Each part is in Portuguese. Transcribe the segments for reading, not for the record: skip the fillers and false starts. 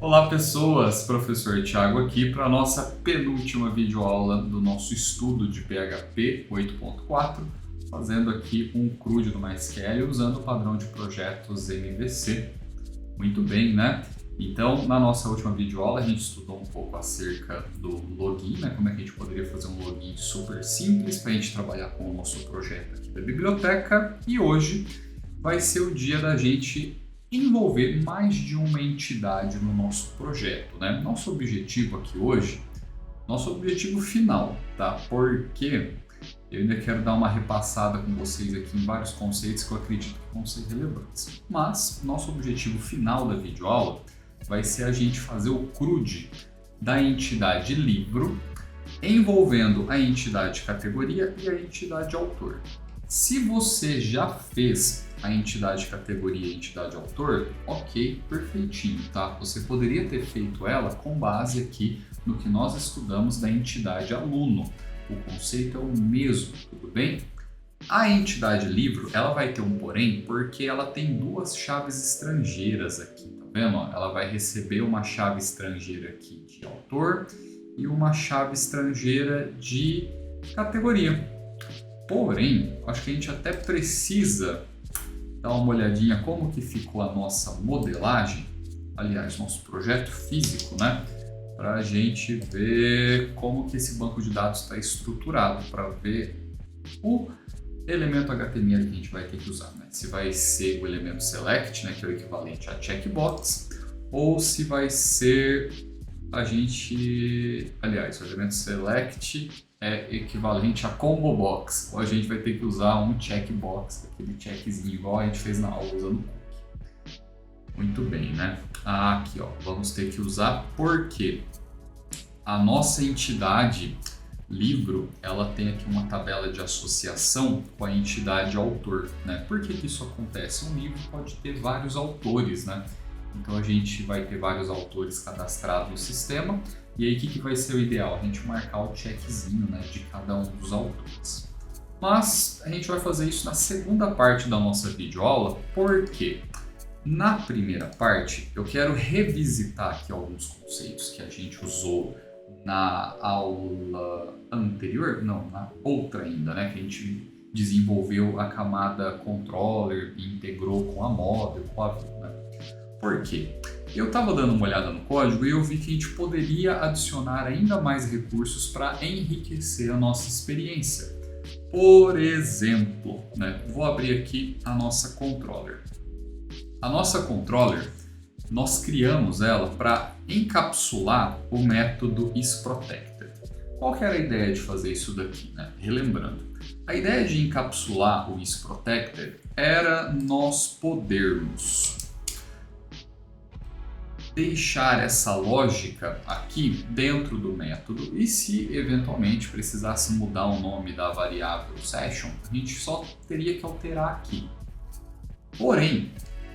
Olá pessoas, professor Thiago aqui para a nossa penúltima videoaula do nosso estudo de PHP 8.4, fazendo aqui um CRUD do MySQL usando o padrão de projetos MVC. Muito bem, né? Então, na nossa última videoaula a gente estudou um pouco acerca do login, né? Como é que a gente poderia fazer um login super simples para a gente trabalhar com o nosso projeto aqui da biblioteca. E hoje vai ser o dia da gente envolver mais de uma entidade no nosso projeto, né? Nosso objetivo aqui hoje, nosso objetivo final, tá? Porque eu ainda quero dar uma repassada com vocês aqui em vários conceitos que eu acredito que vão ser relevantes. Mas nosso objetivo final da videoaula vai ser a gente fazer o CRUD da entidade livro, envolvendo a entidade categoria e a entidade autor. Se você já fez a entidade categoria e a entidade autor, ok, perfeitinho, tá? Você poderia ter feito ela com base aqui no que nós estudamos da entidade aluno. O conceito é o mesmo, tudo bem? A entidade livro, ela vai ter um porém porque ela tem duas chaves estrangeiras aqui, tá vendo? Ela vai receber uma chave estrangeira aqui de autor e uma chave estrangeira de categoria. Porém, acho que a gente até precisa dar uma olhadinha como que ficou a nossa modelagem, aliás, nosso projeto físico, né? Para a gente ver como que esse banco de dados está estruturado, para ver o elemento HTML que a gente vai ter que usar, né? Se vai ser o elemento select, né, que é o equivalente a checkbox, ou se vai ser o elemento select é equivalente a combo box, ou a gente vai ter que usar um checkbox, aquele checkzinho igual a gente fez na aula usando o cookie. Muito bem, né? Aqui, ó, vamos ter que usar porque a nossa entidade livro, ela tem aqui uma tabela de associação com a entidade autor, né? Por que isso acontece? Um livro pode ter vários autores, né? Então a gente vai ter vários autores cadastrados no sistema. E aí o que vai ser o ideal? A gente marcar o checkzinho, né, de cada um dos autores. Mas a gente vai fazer isso na segunda parte da nossa videoaula, porque na primeira parte eu quero revisitar aqui alguns conceitos que a gente usou na aula anterior, não, na outra ainda, né, que a gente desenvolveu a camada controller e integrou com a model, com a view, né? Por quê? Eu estava dando uma olhada no código e eu vi que a gente poderia adicionar ainda mais recursos para enriquecer a nossa experiência. Por exemplo, né, vou abrir aqui a nossa controller. A nossa controller, nós criamos ela para encapsular o método isProtected. Qual que era a ideia de fazer isso daqui, né? Relembrando, a ideia de encapsular o isProtected era nós podermos deixar essa lógica aqui dentro do método e se eventualmente precisasse mudar o nome da variável session, a gente só teria que alterar aqui. Porém,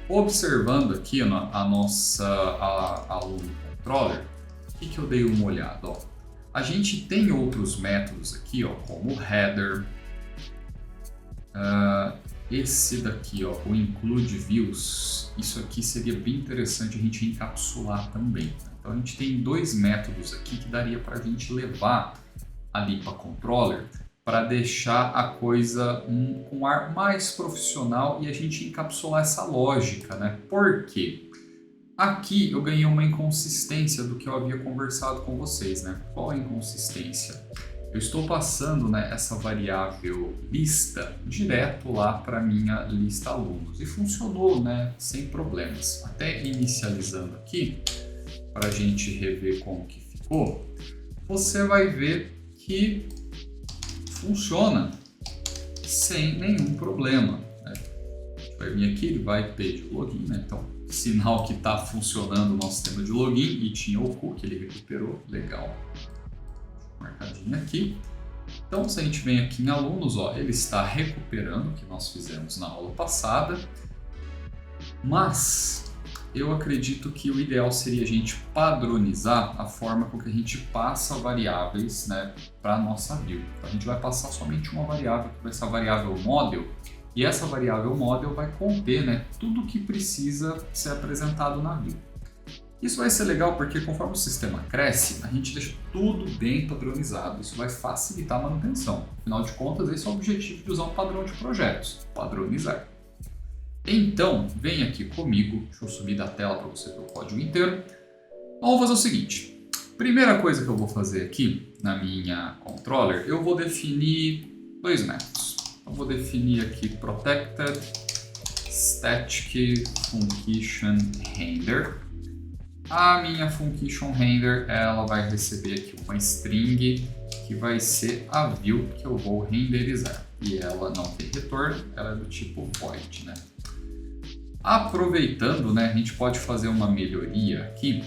observando aqui a nossa aluno controller, o que eu dei uma olhada? Ó, a gente tem outros métodos aqui, ó, como o header, esse daqui, ó, o include views, isso aqui seria bem interessante a gente encapsular também. Então a gente tem dois métodos aqui que daria para a gente levar ali para controller para deixar a coisa com um ar mais profissional e a gente encapsular essa lógica, né? Por quê? Aqui eu ganhei uma inconsistência do que eu havia conversado com vocês, né? Qual a inconsistência? Eu estou passando, né, essa variável lista direto lá para minha lista alunos e funcionou, né, sem problemas. Até inicializando aqui, para a gente rever como que ficou, você vai ver que funciona sem nenhum problema, né? A gente vai vir aqui, ele vai pedir o login, né? Então, sinal que está funcionando o nosso sistema de login e tinha o cookie, ele recuperou, legal. Marcadinho aqui. Então, se a gente vem aqui em alunos, ó, ele está recuperando o que nós fizemos na aula passada, mas eu acredito que o ideal seria a gente padronizar a forma com que a gente passa variáveis, né, para a nossa view. Então, a gente vai passar somente uma variável, que vai ser a variável model, e essa variável model vai conter, né, tudo que precisa ser apresentado na view. Isso vai ser legal porque conforme o sistema cresce, a gente deixa tudo bem padronizado. Isso vai facilitar a manutenção. Afinal de contas, esse é o objetivo de usar um padrão de projetos, padronizar. Então, vem aqui comigo, deixa eu subir da tela para você ver o código inteiro. Vamos fazer o seguinte, primeira coisa que eu vou fazer aqui na minha controller, eu vou definir dois métodos. Eu vou definir aqui protected static function render. A minha function render, ela vai receber aqui uma string que vai ser a view que eu vou renderizar. E ela não tem retorno, ela é do tipo void, né? Aproveitando, né, a gente pode fazer uma melhoria aqui.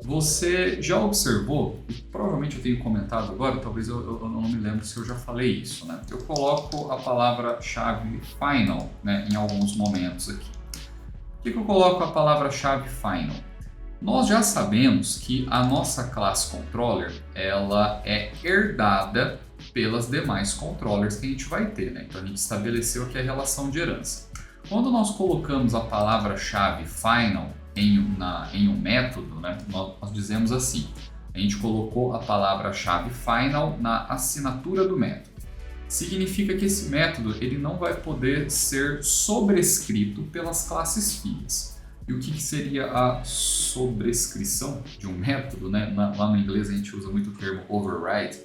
Você já observou, e provavelmente eu tenho comentado agora, talvez eu não me lembro se eu já falei isso, né? Eu coloco a palavra-chave final, né, em alguns momentos aqui. Por que eu coloco a palavra-chave final? Nós já sabemos que a nossa classe controller, ela é herdada pelas demais controllers que a gente vai ter, né? Então a gente estabeleceu aqui a relação de herança. Quando nós colocamos a palavra-chave final em um método, né, nós dizemos assim, a gente colocou a palavra-chave final na assinatura do método. Significa que esse método ele não vai poder ser sobrescrito pelas classes filhas. E o que seria a sobrescrição de um método, né? Lá no inglês a gente usa muito o termo override.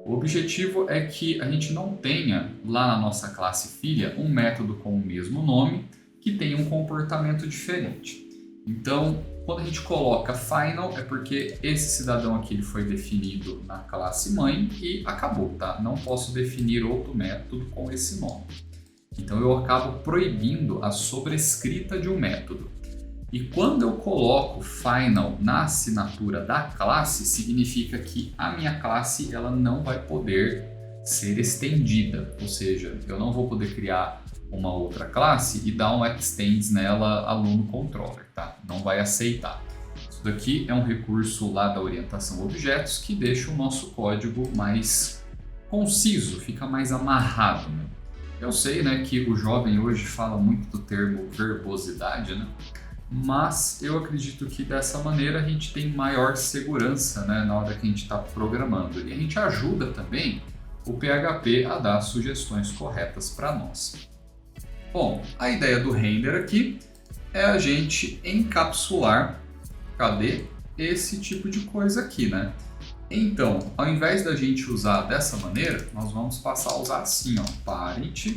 O objetivo é que a gente não tenha lá na nossa classe filha um método com o mesmo nome que tenha um comportamento diferente. Então, quando a gente coloca final é porque esse cidadão aqui ele foi definido na classe mãe e acabou, tá? Não posso definir outro método com esse nome. Então eu acabo proibindo a sobrescrita de um método. E quando eu coloco final na assinatura da classe, significa que a minha classe ela não vai poder ser estendida. Ou seja, eu não vou poder criar uma outra classe e dar um extends nela aluno controller, tá? Não vai aceitar. Isso daqui é um recurso lá da orientação objetos que deixa o nosso código mais conciso, fica mais amarrado, né? Eu sei, né, que o jovem hoje fala muito do termo verbosidade, né? Mas eu acredito que dessa maneira a gente tem maior segurança, né, na hora que a gente está programando. E a gente ajuda também o PHP a dar sugestões corretas para nós. Bom, a ideia do render aqui é a gente encapsular, cadê? Esse tipo de coisa aqui, né? Então, ao invés da gente usar dessa maneira, nós vamos passar a usar assim, ó, parent,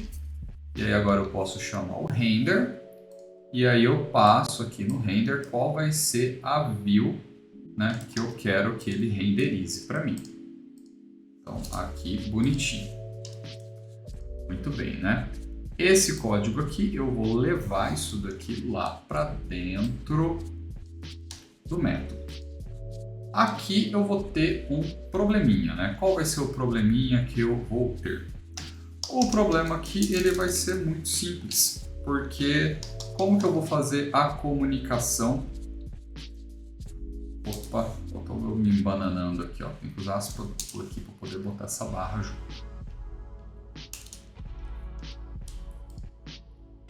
e aí agora eu posso chamar o render, e aí eu passo aqui no render qual vai ser a view, né, que eu quero que ele renderize para mim. Então, aqui bonitinho. Muito bem, né? Esse código aqui, eu vou levar isso daqui lá para dentro do método. Aqui eu vou ter um probleminha, né? Qual vai ser o probleminha que eu vou ter? O problema aqui ele vai ser muito simples, porque como que eu vou fazer a comunicação? Opa, eu estou me embananando aqui, ó. Tem que usar aspas por aqui para poder botar essa barra junto.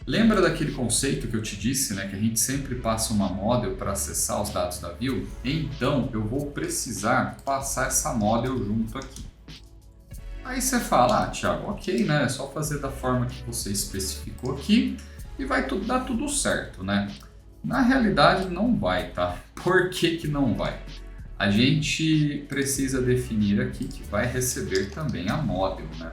Lembra daquele conceito que eu te disse, né, que a gente sempre passa uma model para acessar os dados da view? Então, eu vou precisar passar essa model junto aqui. Aí você fala, Thiago, ok, né, é só fazer da forma que você especificou aqui e vai dar tudo certo, né? Na realidade, não vai, tá? Por que que não vai? A gente precisa definir aqui que vai receber também a model, né?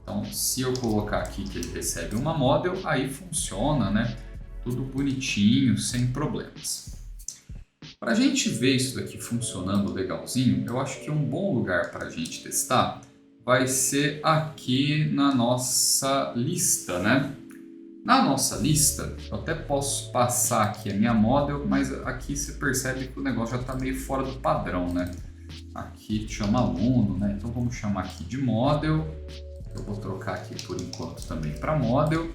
Então, se eu colocar aqui que ele recebe uma model, aí funciona, né? Tudo bonitinho, sem problemas. Para a gente ver isso daqui funcionando legalzinho, eu acho que um bom lugar para a gente testar vai ser aqui na nossa lista, né? Na nossa lista, eu até posso passar aqui a minha model, mas aqui você percebe que o negócio já está meio fora do padrão, né? Aqui chama aluno, né? Então vamos chamar aqui de model. Eu vou trocar aqui por enquanto também para model.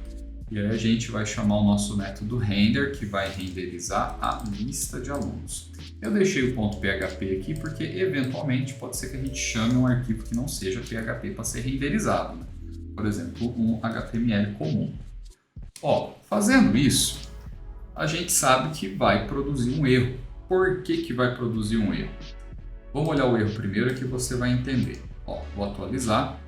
E aí a gente vai chamar o nosso método render, que vai renderizar a lista de alunos. Eu deixei o ponto .php aqui porque eventualmente pode ser que a gente chame um arquivo que não seja PHP para ser renderizado, né? Por exemplo, um HTML comum. Ó, fazendo isso, a gente sabe que vai produzir um erro, por que vai produzir um erro? Vamos olhar o erro primeiro que você vai entender. Ó, vou atualizar.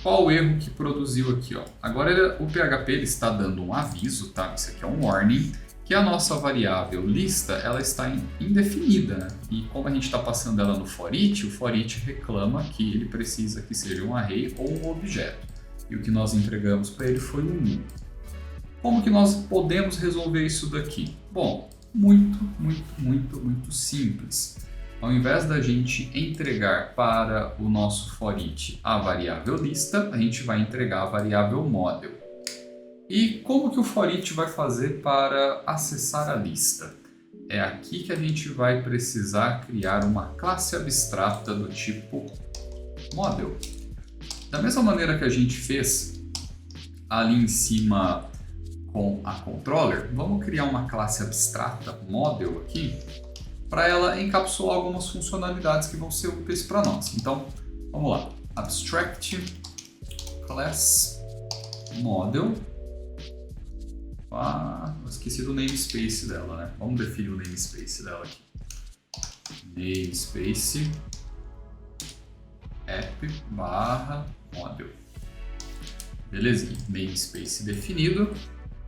Qual o erro que produziu aqui? Ó? Agora o PHP ele está dando um aviso, tá? Isso aqui é um warning, que a nossa variável lista ela está indefinida, né? E como a gente está passando ela no for each, o for each reclama que ele precisa que seja um array ou um objeto. E o que nós entregamos para ele foi um null. Como que nós podemos resolver isso daqui? Bom, muito simples. Ao invés da gente entregar para o nosso for each a variável lista, a gente vai entregar a variável model. E como que o for each vai fazer para acessar a lista? É aqui que a gente vai precisar criar uma classe abstrata do tipo model. Da mesma maneira que a gente fez ali em cima com a controller, vamos criar uma classe abstrata model aqui para ela encapsular algumas funcionalidades que vão ser úteis para nós. Então, vamos lá. Abstract class model. Eu esqueci do namespace dela, né? Vamos definir o namespace dela aqui. Namespace app/model. Belezinha. Namespace definido.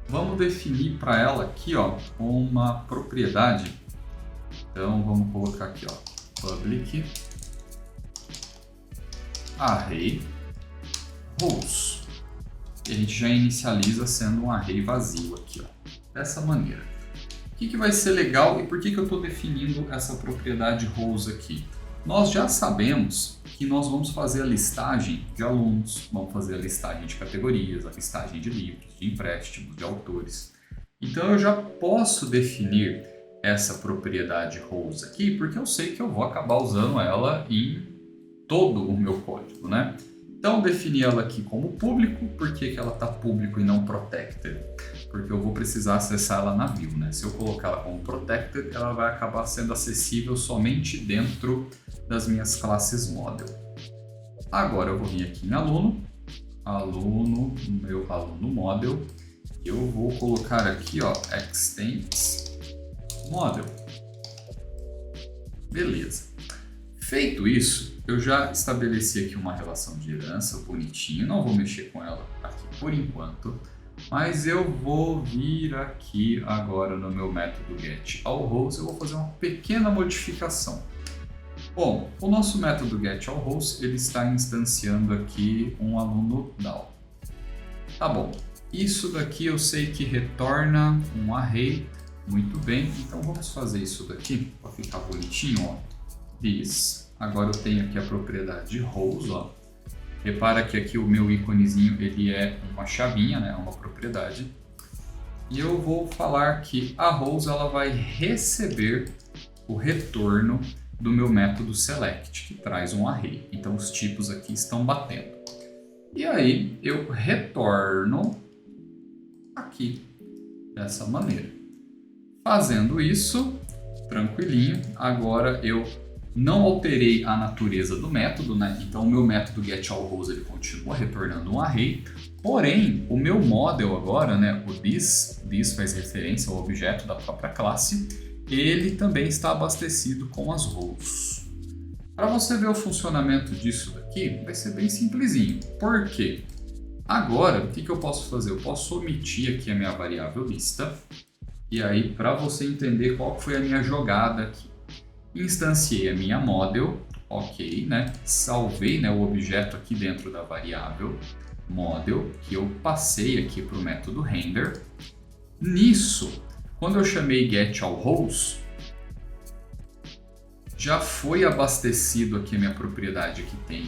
Vamos definir para ela aqui, ó, uma propriedade. Então vamos colocar aqui, ó, public array rows. E a gente já inicializa sendo um array vazio aqui, ó, dessa maneira. O que vai ser legal e por que eu estou definindo essa propriedade rows aqui? Nós já sabemos que nós vamos fazer a listagem de alunos, vamos fazer a listagem de categorias, a listagem de livros, de empréstimos, de autores. Então eu já posso definir essa propriedade rows aqui, porque eu sei que eu vou acabar usando ela em todo o meu código, né? Então defini ela aqui como público. Por que ela está público e não protected? Porque eu vou precisar acessar ela na view, né? Se eu colocar ela como protected, ela vai acabar sendo acessível somente dentro das minhas classes model. Agora eu vou vir aqui em meu aluno model, e eu vou colocar aqui, ó, extends model. Beleza. Feito isso, eu já estabeleci aqui uma relação de herança bonitinho, não vou mexer com ela aqui por enquanto, mas eu vou vir aqui agora no meu método getAllRows, eu vou fazer uma pequena modificação. Bom, o nosso método getAllRows, ele está instanciando aqui um aluno DAO. Tá bom, isso daqui eu sei que retorna um array, muito bem, então vamos fazer isso daqui para ficar bonitinho, ó. This. Agora eu tenho aqui a propriedade de rows, ó. Repara que aqui o meu íconezinho ele é uma chavinha, né? Uma propriedade. E eu vou falar que a rows ela vai receber o retorno do meu método select, que traz um array. Então os tipos aqui estão batendo. E aí eu retorno aqui dessa maneira. Fazendo isso, tranquilinho, agora eu não alterei a natureza do método, né? Então o meu método getAllRows ele continua retornando um array, porém o meu model agora, né, o this faz referência ao objeto da própria classe, ele também está abastecido com as rows. Para você ver o funcionamento disso daqui, vai ser bem simplesinho. Por quê? Agora, o que eu posso fazer? Eu posso omitir aqui a minha variável lista, e aí para você entender qual foi a minha jogada aqui. Instanciei a minha model, ok, né? Salvei, né, o objeto aqui dentro da variável model, que eu passei aqui para o método render. Nisso, quando eu chamei getAllRows, já foi abastecido aqui a minha propriedade que tem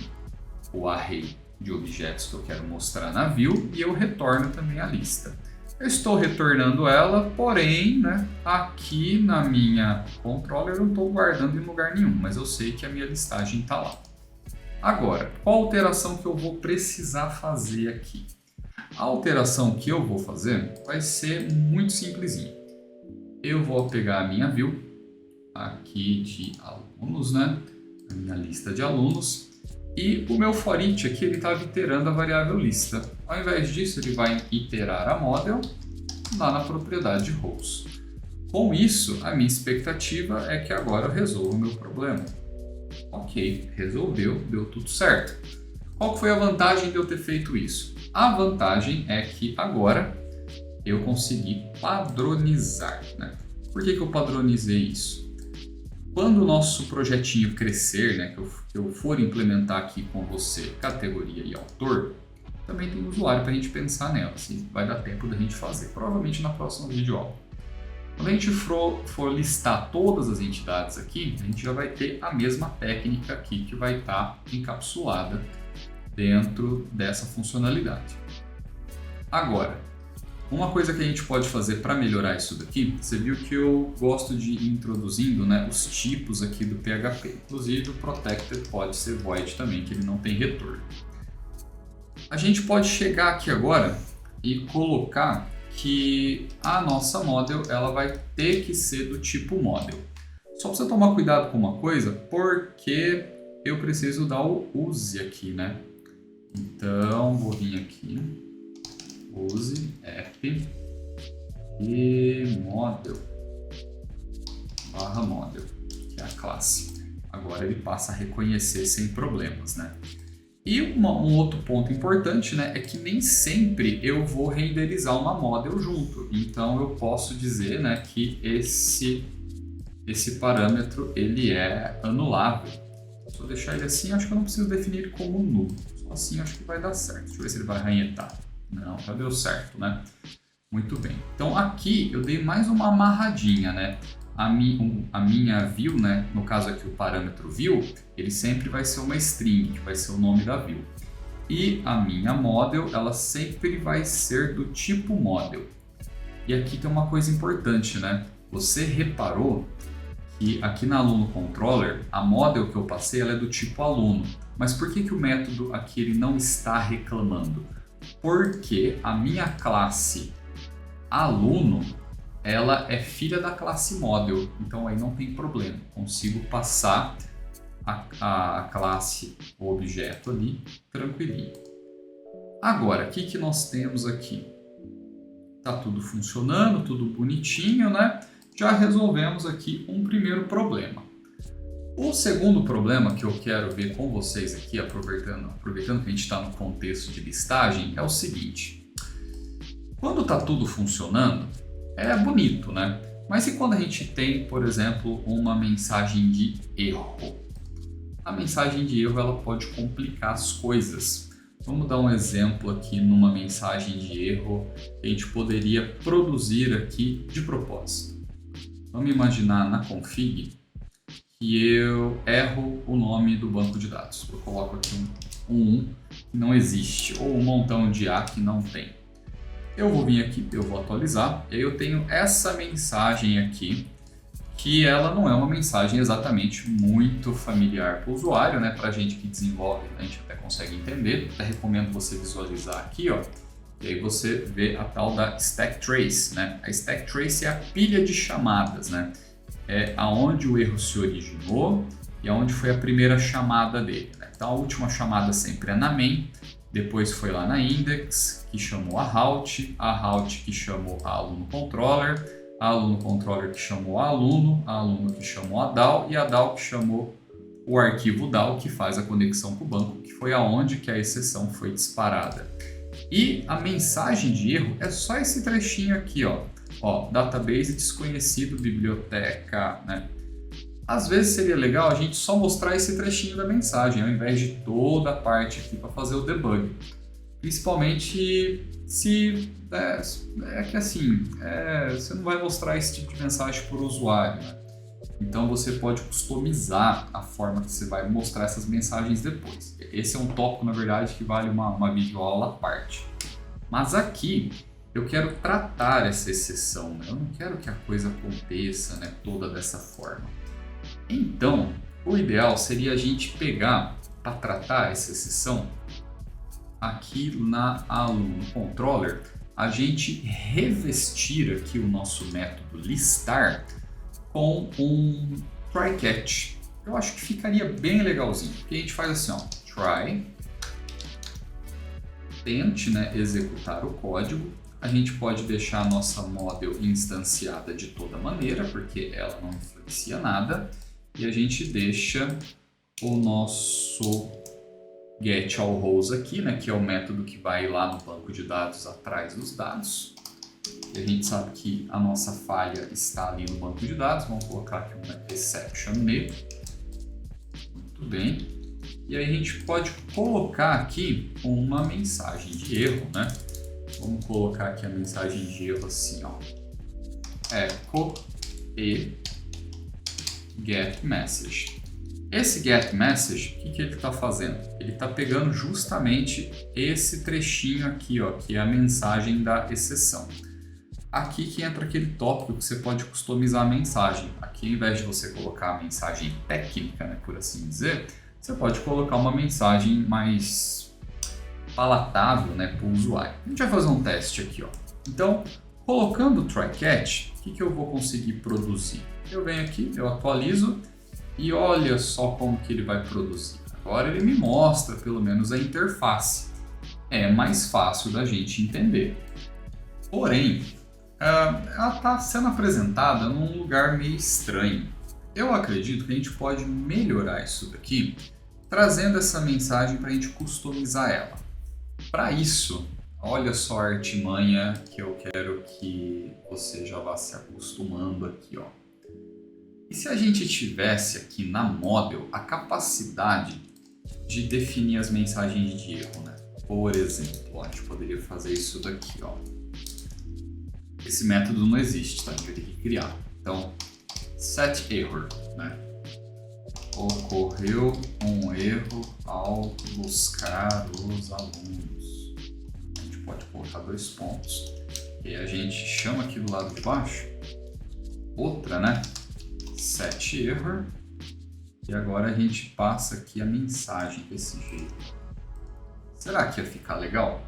o array de objetos que eu quero mostrar na view, e eu retorno também a lista. Eu estou retornando ela, porém, né, aqui na minha controller eu não estou guardando em lugar nenhum, mas eu sei que a minha listagem está lá. Agora, qual alteração que eu vou precisar fazer aqui? A alteração que eu vou fazer vai ser muito simplesinha. Eu vou pegar a minha view aqui de alunos, né, a minha lista de alunos, e o meu for each aqui ele estava iterando a variável lista. Ao invés disso, ele vai iterar a model lá na propriedade rows. Com isso, a minha expectativa é que agora eu resolva o meu problema. Ok, resolveu, deu tudo certo. Qual foi a vantagem de eu ter feito isso? A vantagem é que agora eu consegui padronizar, né? Por que eu padronizei isso? Quando o nosso projetinho crescer, né, que eu for implementar aqui com você categoria e autor, também tem usuário para a gente pensar nela, assim, vai dar tempo da gente fazer, provavelmente na próxima videoaula. Quando a gente for listar todas as entidades aqui, a gente já vai ter a mesma técnica aqui que vai estar encapsulada dentro dessa funcionalidade. Agora, uma coisa que a gente pode fazer para melhorar isso daqui, você viu que eu gosto de ir introduzindo, né, os tipos aqui do PHP. Inclusive o protected pode ser void também, que ele não tem retorno. A gente pode chegar aqui agora e colocar que a nossa model ela vai ter que ser do tipo model. Só precisa tomar cuidado com uma coisa, porque eu preciso dar o use aqui, né? Então vou vir aqui, use app e model barra model, que é a classe. Agora ele passa a reconhecer sem problemas, né? E um outro ponto importante, né, é que nem sempre eu vou renderizar uma model junto. Então eu posso dizer, né, que esse parâmetro ele é anulável. Se eu deixar ele assim, acho que eu não preciso definir como nulo. Só assim acho que vai dar certo. Deixa eu ver se ele vai ranhetar. Não, já deu certo, né? Muito bem. Então aqui eu dei mais uma amarradinha, né? A minha view, né, no caso aqui o parâmetro view, ele sempre vai ser uma string, que vai ser o nome da view. E a minha model, ela sempre vai ser do tipo model. E aqui tem uma coisa importante, né? Você reparou que aqui na aluno controller, a model que eu passei, ela é do tipo aluno. Mas por que o método aqui ele não está reclamando? Porque a minha classe aluno, ela é filha da classe model, então aí não tem problema, consigo passar a classe, o objeto ali, tranquilinho. Agora, o que nós temos aqui? Tá tudo funcionando, tudo bonitinho, né? Já resolvemos aqui um primeiro problema. O segundo problema que eu quero ver com vocês aqui, aproveitando que a gente está no contexto de listagem, é o seguinte. Quando tá tudo funcionando, é bonito, né? Mas e quando a gente tem, por exemplo, uma mensagem de erro? A mensagem de erro ela pode complicar as coisas. Vamos dar um exemplo aqui numa mensagem de erro que a gente poderia produzir aqui de propósito. Vamos imaginar na config que eu erro o nome do banco de dados. Eu coloco aqui um que não existe ou um montão de A que não tem. Eu vou vir aqui, eu vou atualizar, e aí eu tenho essa mensagem aqui, que ela não é uma mensagem exatamente muito familiar para o usuário, né? Para a gente que desenvolve, a gente até consegue entender. Até recomendo você visualizar aqui, ó, e aí você vê a tal da stack trace, né? A stack trace é a pilha de chamadas, né? É aonde o erro se originou e aonde foi a primeira chamada dele, né? Então a última chamada sempre é na main. Depois foi lá na index, que chamou a route que chamou a aluno controller que chamou a aluno que chamou a DAO e a DAO que chamou o arquivo DAO que faz a conexão com o banco, que foi aonde que a exceção foi disparada. E a mensagem de erro é só esse trechinho aqui, ó, database desconhecido, biblioteca, né? Às vezes seria legal a gente só mostrar esse trechinho da mensagem, ao invés de toda a parte aqui para fazer o debug. Principalmente se é que assim, você não vai mostrar esse tipo de mensagem para o usuário, né? Então você pode customizar a forma que você vai mostrar essas mensagens depois. Esse é um tópico, na verdade, que vale uma videoaula à parte. Mas aqui eu quero tratar essa exceção, né? Eu não quero que a coisa aconteça, né, toda dessa forma. Então, o ideal seria a gente pegar, para tratar essa exceção, aqui na aluno controller, a gente revestir aqui o nosso método listar com um try catch. Eu acho que ficaria bem legalzinho, porque a gente faz assim, ó, try, tente, né, executar o código, A gente pode deixar a nossa model instanciada de toda maneira, porque ela não influencia nada. E a gente deixa o nosso getAllRows aqui, né, que é o método que vai lá no banco de dados atrás dos dados. E a gente sabe que a nossa falha está ali no banco de dados. Vamos colocar aqui uma exception me. Muito bem. E aí a gente pode colocar aqui uma mensagem de erro, né? Vamos colocar aqui a mensagem de erro assim, ó. Echo e getMessage. Esse getMessage, o que ele está fazendo? Ele está pegando justamente esse trechinho aqui, ó, que é a mensagem da exceção. Aqui que entra aquele tópico que você pode customizar a mensagem. Aqui, ao invés de você colocar a mensagem técnica, né, por assim dizer, você pode colocar uma mensagem mais palatável, né, para o usuário. A gente vai fazer um teste aqui, ó. Então, colocando o try-catch, o que eu vou conseguir produzir? Eu venho aqui, eu atualizo e olha só como que ele vai produzir. Agora ele me mostra pelo menos a interface. É mais fácil da gente entender. Porém, ela está sendo apresentada num lugar meio estranho. Eu acredito que a gente pode melhorar isso daqui, trazendo essa mensagem para a gente customizar ela. Para isso, olha só a artimanha que eu quero que você já vá se acostumando aqui, ó. E se a gente tivesse aqui na model a capacidade de definir as mensagens de erro, né? Por exemplo, a gente poderia fazer isso daqui, ó. Esse método não existe, tá? A gente vai ter que criar. Então, set error, né? Ocorreu um erro ao buscar os alunos. A gente pode colocar 2 pontos. E a gente chama aqui do lado de baixo outra, né? Set error. E agora a gente passa aqui a mensagem desse jeito. Será que ia ficar legal?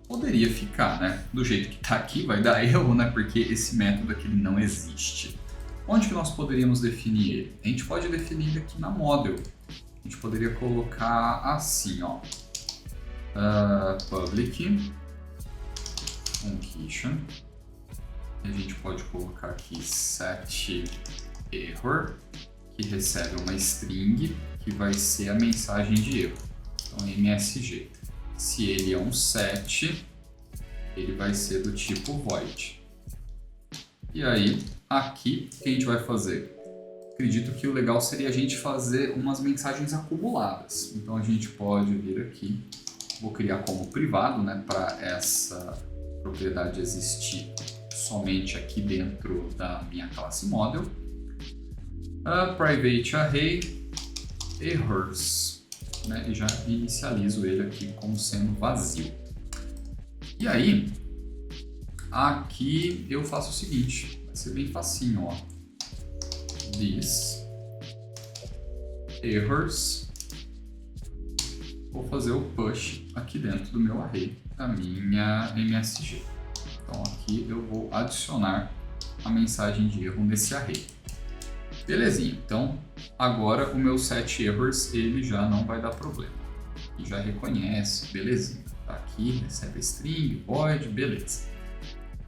Poderia ficar, né? Do jeito que está aqui vai dar erro, né? Porque esse método aqui não existe. Onde que nós poderíamos definir ele? A gente pode definir ele aqui na model. A gente poderia colocar assim, ó. Public function. A gente pode colocar aqui set error, que recebe uma string, que vai ser a mensagem de erro. Então, MSG. Se ele é um set, ele vai ser do tipo void. E aí, aqui, o que a gente vai fazer? Acredito que o legal seria a gente fazer umas mensagens acumuladas. Então, a gente pode vir aqui, vou criar como privado, né, para essa propriedade existir somente aqui dentro da minha classe model. Private array errors, né, e já inicializo ele aqui como sendo vazio. E aí, aqui eu faço o seguinte, vai ser bem facinho, ó. This errors, vou fazer o push aqui dentro do meu array, da minha MSG. Então aqui eu vou adicionar a mensagem de erro nesse array. Belezinha, então agora o meu set errors ele já não vai dar problema. E já reconhece, belezinha. Tá aqui, recebe a string, void, beleza.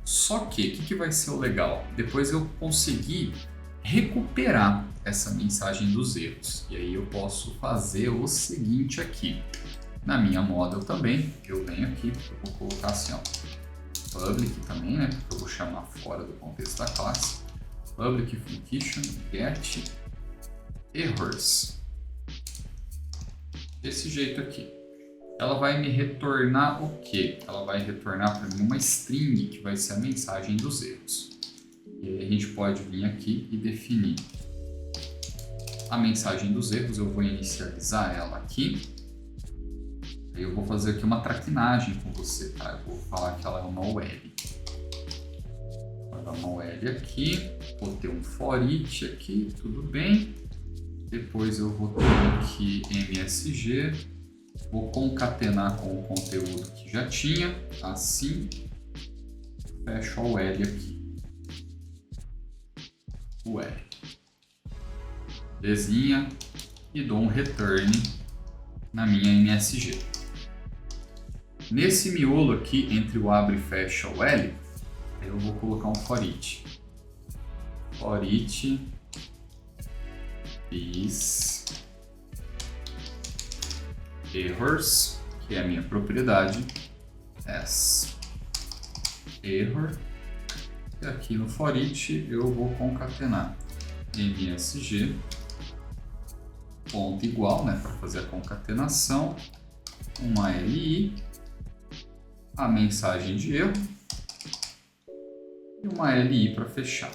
Só que, o que vai ser o legal? Depois eu conseguir recuperar essa mensagem dos erros. E aí eu posso fazer o seguinte aqui. Na minha model também, eu venho aqui, eu vou colocar assim, ó, public também, né, porque eu vou chamar fora do contexto da classe. Public function get errors. Desse jeito aqui. Ela vai me retornar o quê? Ela vai retornar para mim uma string, que vai ser a mensagem dos erros. E aí a gente pode vir aqui e definir a mensagem dos erros. Eu vou inicializar ela aqui. Aí eu vou fazer aqui uma traquinagem com você, tá? Eu vou falar que ela é uma UL. Vou dar uma UL aqui, vou ter um for each aqui, tudo bem. Depois eu vou ter aqui MSG, vou concatenar com o conteúdo que já tinha, assim. Fecho a UL aqui. UL. Belezinha. E dou um return na minha MSG. Nesse miolo aqui, entre o abre e fecha o L, eu vou colocar um for each. For each is errors, que é a minha propriedade, as error. E aqui no for each eu vou concatenar msg, ponto igual, né, para fazer a concatenação, uma li, a mensagem de erro e uma li para fechar.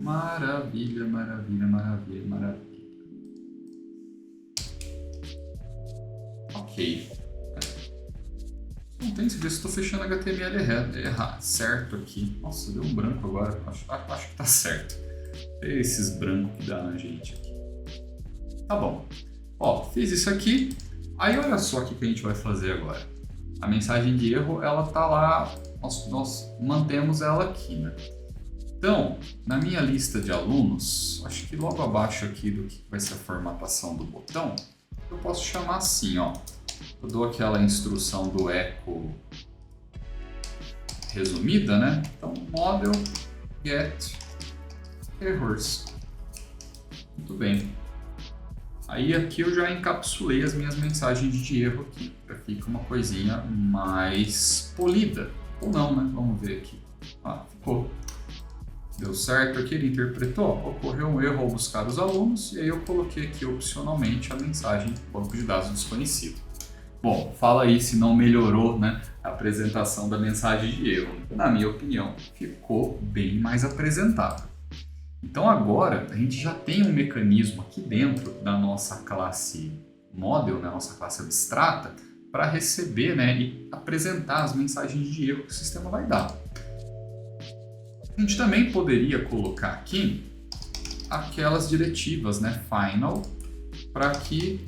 Maravilha, maravilha, maravilha, maravilha. Ok. Não tem que ver se estou fechando HTML errado, certo aqui. Nossa, deu um branco agora. Acho que tá certo. É esses brancos que dá na gente aqui. Tá bom. Ó, fiz isso aqui. Aí olha só o que a gente vai fazer agora. A mensagem de erro, ela tá lá. Nós mantemos ela aqui, né? Então, na minha lista de alunos, acho que logo abaixo aqui do que vai ser a formatação do botão, eu posso chamar assim, ó. Eu dou aquela instrução do echo resumida, né? Então, model get errors. Muito bem. Aí aqui eu já encapsulei as minhas mensagens de erro aqui. Já fica uma coisinha mais polida. Ou não, né? Vamos ver aqui. Ah, ficou. Deu certo aqui, ele interpretou. Ocorreu um erro ao buscar os alunos. E aí eu coloquei aqui opcionalmente a mensagem banco de dados desconhecido. Bom, fala aí se não melhorou, né, a apresentação da mensagem de erro. Na minha opinião, ficou bem mais apresentável. Então agora a gente já tem um mecanismo aqui dentro da nossa classe model, né, nossa classe abstrata, para receber, né, e apresentar as mensagens de erro que o sistema vai dar. A gente também poderia colocar aqui aquelas diretivas, né, final, para que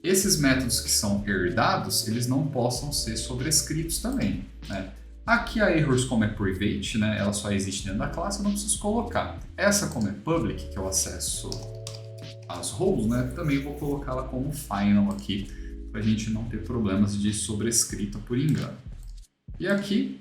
esses métodos que são herdados, eles não possam ser sobrescritos também, né? Aqui a errors, como é private, né, ela só existe dentro da classe, eu não preciso colocar. Essa, como é public, que eu acesso as roles, né, também vou colocá-la como final aqui, para a gente não ter problemas de sobrescrita por engano. E aqui,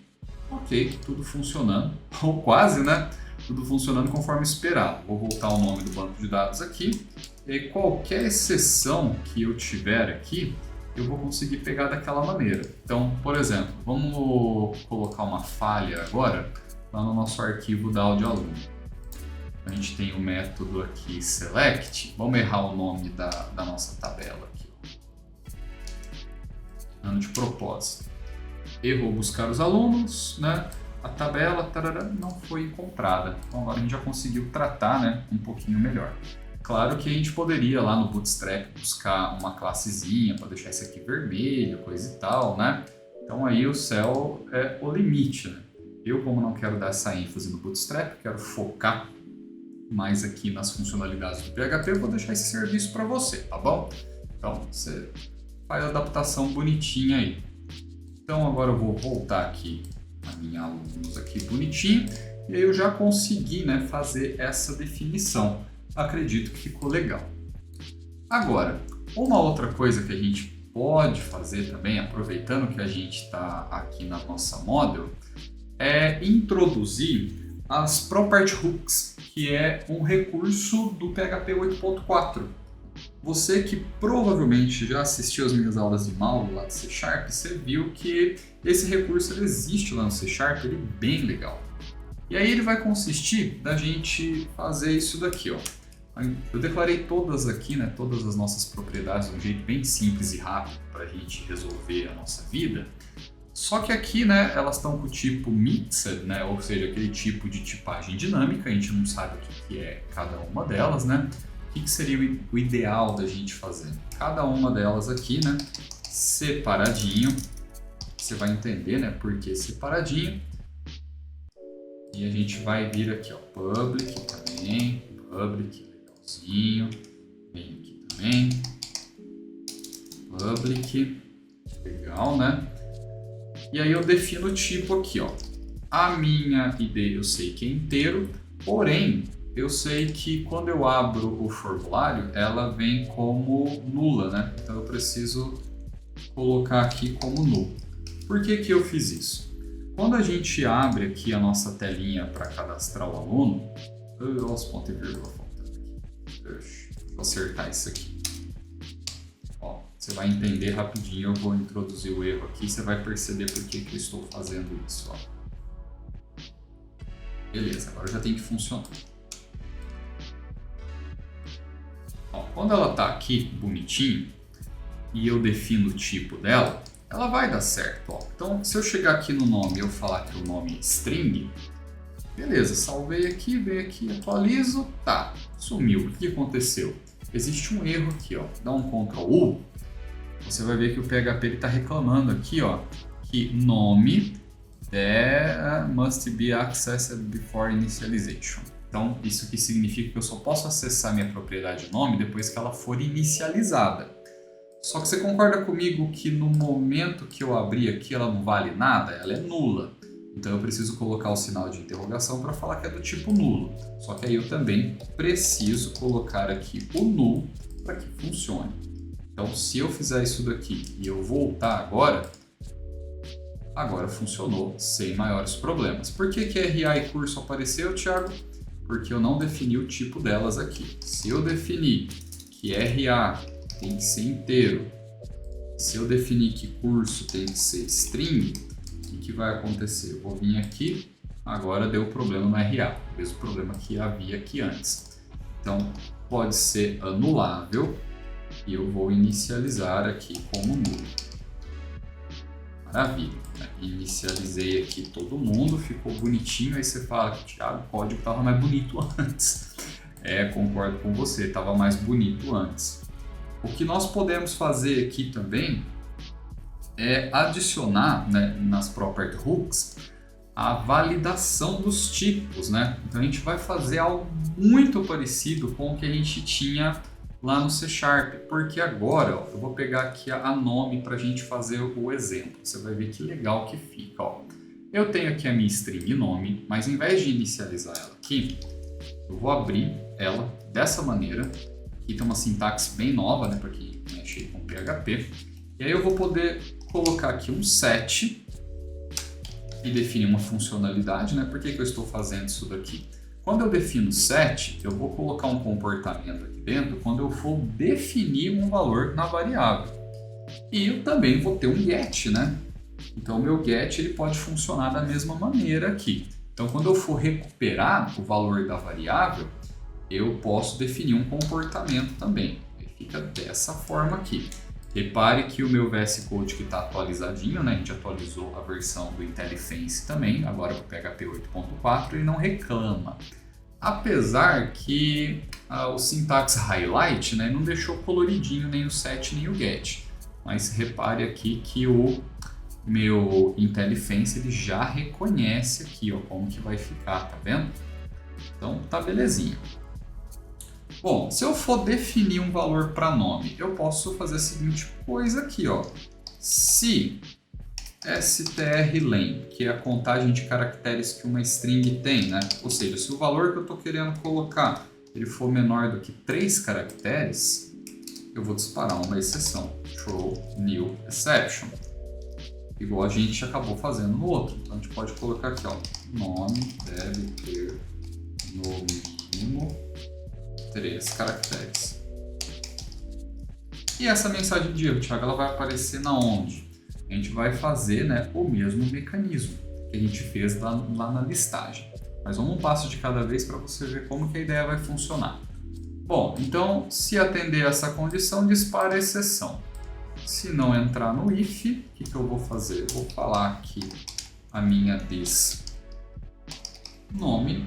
ok, tudo funcionando, ou quase, né? Tudo funcionando conforme esperado. Vou voltar o nome do banco de dados aqui. E qualquer exceção que eu tiver aqui, eu vou conseguir pegar daquela maneira. Então, por exemplo, vamos colocar uma falha agora lá no nosso arquivo da audioaluno. A gente tem o método aqui select. Vamos errar o nome da nossa tabela aqui. Errando de propósito. Errou buscar os alunos, né? A tabela não foi encontrada. Então agora a gente já conseguiu tratar, né, um pouquinho melhor. Claro que a gente poderia lá no Bootstrap buscar uma classezinha para deixar isso aqui vermelho, coisa e tal, né? Então aí o céu é o limite, né? Eu, como não quero dar essa ênfase no Bootstrap, quero focar mais aqui nas funcionalidades do PHP, eu vou deixar esse serviço para você, tá bom? Então você faz a adaptação bonitinha aí. Então agora eu vou voltar aqui a minha alunos aqui bonitinho e aí eu já consegui, né, fazer essa definição. Acredito que ficou legal. Agora, uma outra coisa que a gente pode fazer também, aproveitando que a gente está aqui na nossa model, é introduzir as property hooks, que é um recurso do PHP 8.4. Você que provavelmente já assistiu às minhas aulas de Mauro lá de C#, você viu que esse recurso ele existe lá no C#, ele é bem legal. E aí ele vai consistir da gente fazer isso daqui, ó. Eu declarei todas aqui, né, todas as nossas propriedades de um jeito bem simples e rápido para a gente resolver a nossa vida. Só que aqui, né, elas estão com o tipo mixed, né, ou seja, aquele tipo de tipagem dinâmica, a gente não sabe o que é cada uma delas, né? O que seria o ideal da gente fazer? Cada uma delas aqui, né, separadinho, você vai entender, né, por que separadinho. E a gente vai vir aqui, ó, public também, public, legalzinho, vem aqui também, public, legal, né? E aí eu defino o tipo aqui, ó. A minha ID eu sei que é inteiro, porém eu sei que quando eu abro o formulário, ela vem como nula, né? Então eu preciso colocar aqui como nulo. Por que que eu fiz isso? Quando a gente abre aqui a nossa telinha para cadastrar o aluno, olha os pontos e vírgula faltando aqui. Vou acertar isso aqui. Ó, você vai entender rapidinho, eu vou introduzir o erro aqui, você vai perceber por que que eu estou fazendo isso. Ó. Beleza, agora já tem que funcionar. Ó, quando ela está aqui bonitinho e eu defino o tipo dela, ela vai dar certo. Ó. Então, se eu chegar aqui no nome e eu falar que o nome é string, beleza, salvei aqui, venho aqui, atualizo, tá, sumiu. O que aconteceu? Existe um erro aqui, ó. Dá um Ctrl U, você vai ver que o PHP está reclamando aqui, ó, que nome must be accessed before initialization. Então, isso aqui significa que eu só posso acessar minha propriedade nome depois que ela for inicializada. Só que você concorda comigo que no momento que eu abrir aqui ela não vale nada? Ela é nula. Então eu preciso colocar o sinal de interrogação para falar que é do tipo nulo. Só que aí eu também preciso colocar aqui o null para que funcione. Então se eu fizer isso daqui e eu voltar agora funcionou sem maiores problemas. Por que que RA e curso apareceu, Thiago? Porque eu não defini o tipo delas aqui. Se eu definir que RA tem que ser inteiro, se eu definir que curso tem que ser string, o que vai acontecer? Eu vou vir aqui, agora deu problema no RA, o mesmo problema que havia aqui antes. Então pode ser anulável e eu vou inicializar aqui como nulo. Maravilha, né? Inicializei aqui todo mundo, ficou bonitinho, aí você fala que Thiago, o código estava mais bonito antes. Concordo com você, estava mais bonito antes. O que nós podemos fazer aqui também é adicionar, né, nas property hooks a validação dos tipos, né? Então a gente vai fazer algo muito parecido com o que a gente tinha lá no C#, porque agora, ó, eu vou pegar aqui a nome para a gente fazer o exemplo. Você vai ver que legal que fica. Ó. Eu tenho aqui a minha string nome, mas ao invés de inicializar ela aqui, eu vou abrir ela dessa maneira. Aqui tem uma sintaxe bem nova, né, para quem mexe com PHP. E aí eu vou poder colocar aqui um set e definir uma funcionalidade, né? Por que que eu estou fazendo isso daqui? Quando eu defino set, eu vou colocar um comportamento aqui dentro quando eu for definir um valor na variável. E eu também vou ter um get, né? Então o meu get ele pode funcionar da mesma maneira aqui. Então quando eu for recuperar o valor da variável, eu posso definir um comportamento também. Ele fica dessa forma aqui. Repare que o meu VS Code que está atualizadinho, né? A gente atualizou a versão do IntelliFence também, agora com o PHP 8.4, ele não reclama. Apesar que o sintaxe highlight, né, não deixou coloridinho nem o set nem o get. Mas repare aqui que o meu IntelliFence ele já reconhece aqui, ó, como que vai ficar, tá vendo? Então tá belezinha. Bom, se eu for definir um valor para nome, eu posso fazer a seguinte coisa aqui, ó. Se strlen, que é a contagem de caracteres que uma string tem, né? Ou seja, se o valor que eu estou querendo colocar ele for menor do que 3 caracteres, eu vou disparar uma exceção, throw new exception, igual a gente acabou fazendo no outro. Então a gente pode colocar aqui, ó, nome deve ter no mínimo 3 caracteres. E essa mensagem de erro, Thiago, ela vai aparecer na onde? A gente vai fazer, né, o mesmo mecanismo que a gente fez lá na listagem. Mas vamos um passo de cada vez para você ver como que a ideia vai funcionar. Bom, então se atender essa condição, dispara a exceção. Se não entrar no if, o que eu vou fazer? Eu vou falar que a minha this nome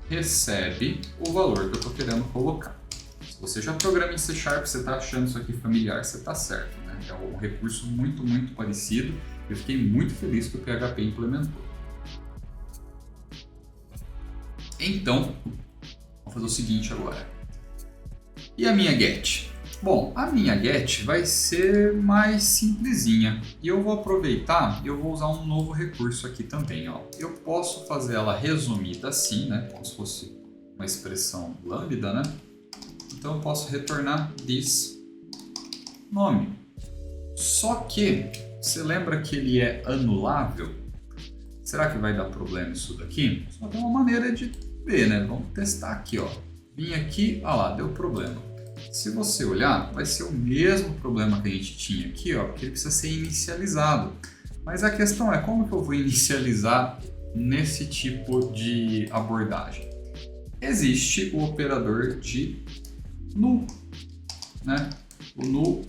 recebe o valor que eu estou querendo colocar. Se você já programa em C#, você está achando isso aqui familiar, você está certo, né? É um recurso muito, muito parecido. Eu fiquei muito feliz que o PHP implementou. Então, vamos fazer o seguinte agora. E a minha get? Bom, a minha get vai ser mais simplesinha. E eu vou aproveitar, eu vou usar um novo recurso aqui também, ó. Eu posso fazer ela resumida assim, né? Como se fosse uma expressão lambda, né? Então eu posso retornar this nome. Só que, você lembra que ele é anulável? Será que vai dar problema isso daqui? Só tem uma maneira de ver, né? Vamos testar aqui, ó. Vim aqui, ah lá, deu problema. Se você olhar, vai ser o mesmo problema que a gente tinha aqui, ó, porque ele precisa ser inicializado. Mas a questão é como que eu vou inicializar nesse tipo de abordagem? Existe o operador de null, né? O null,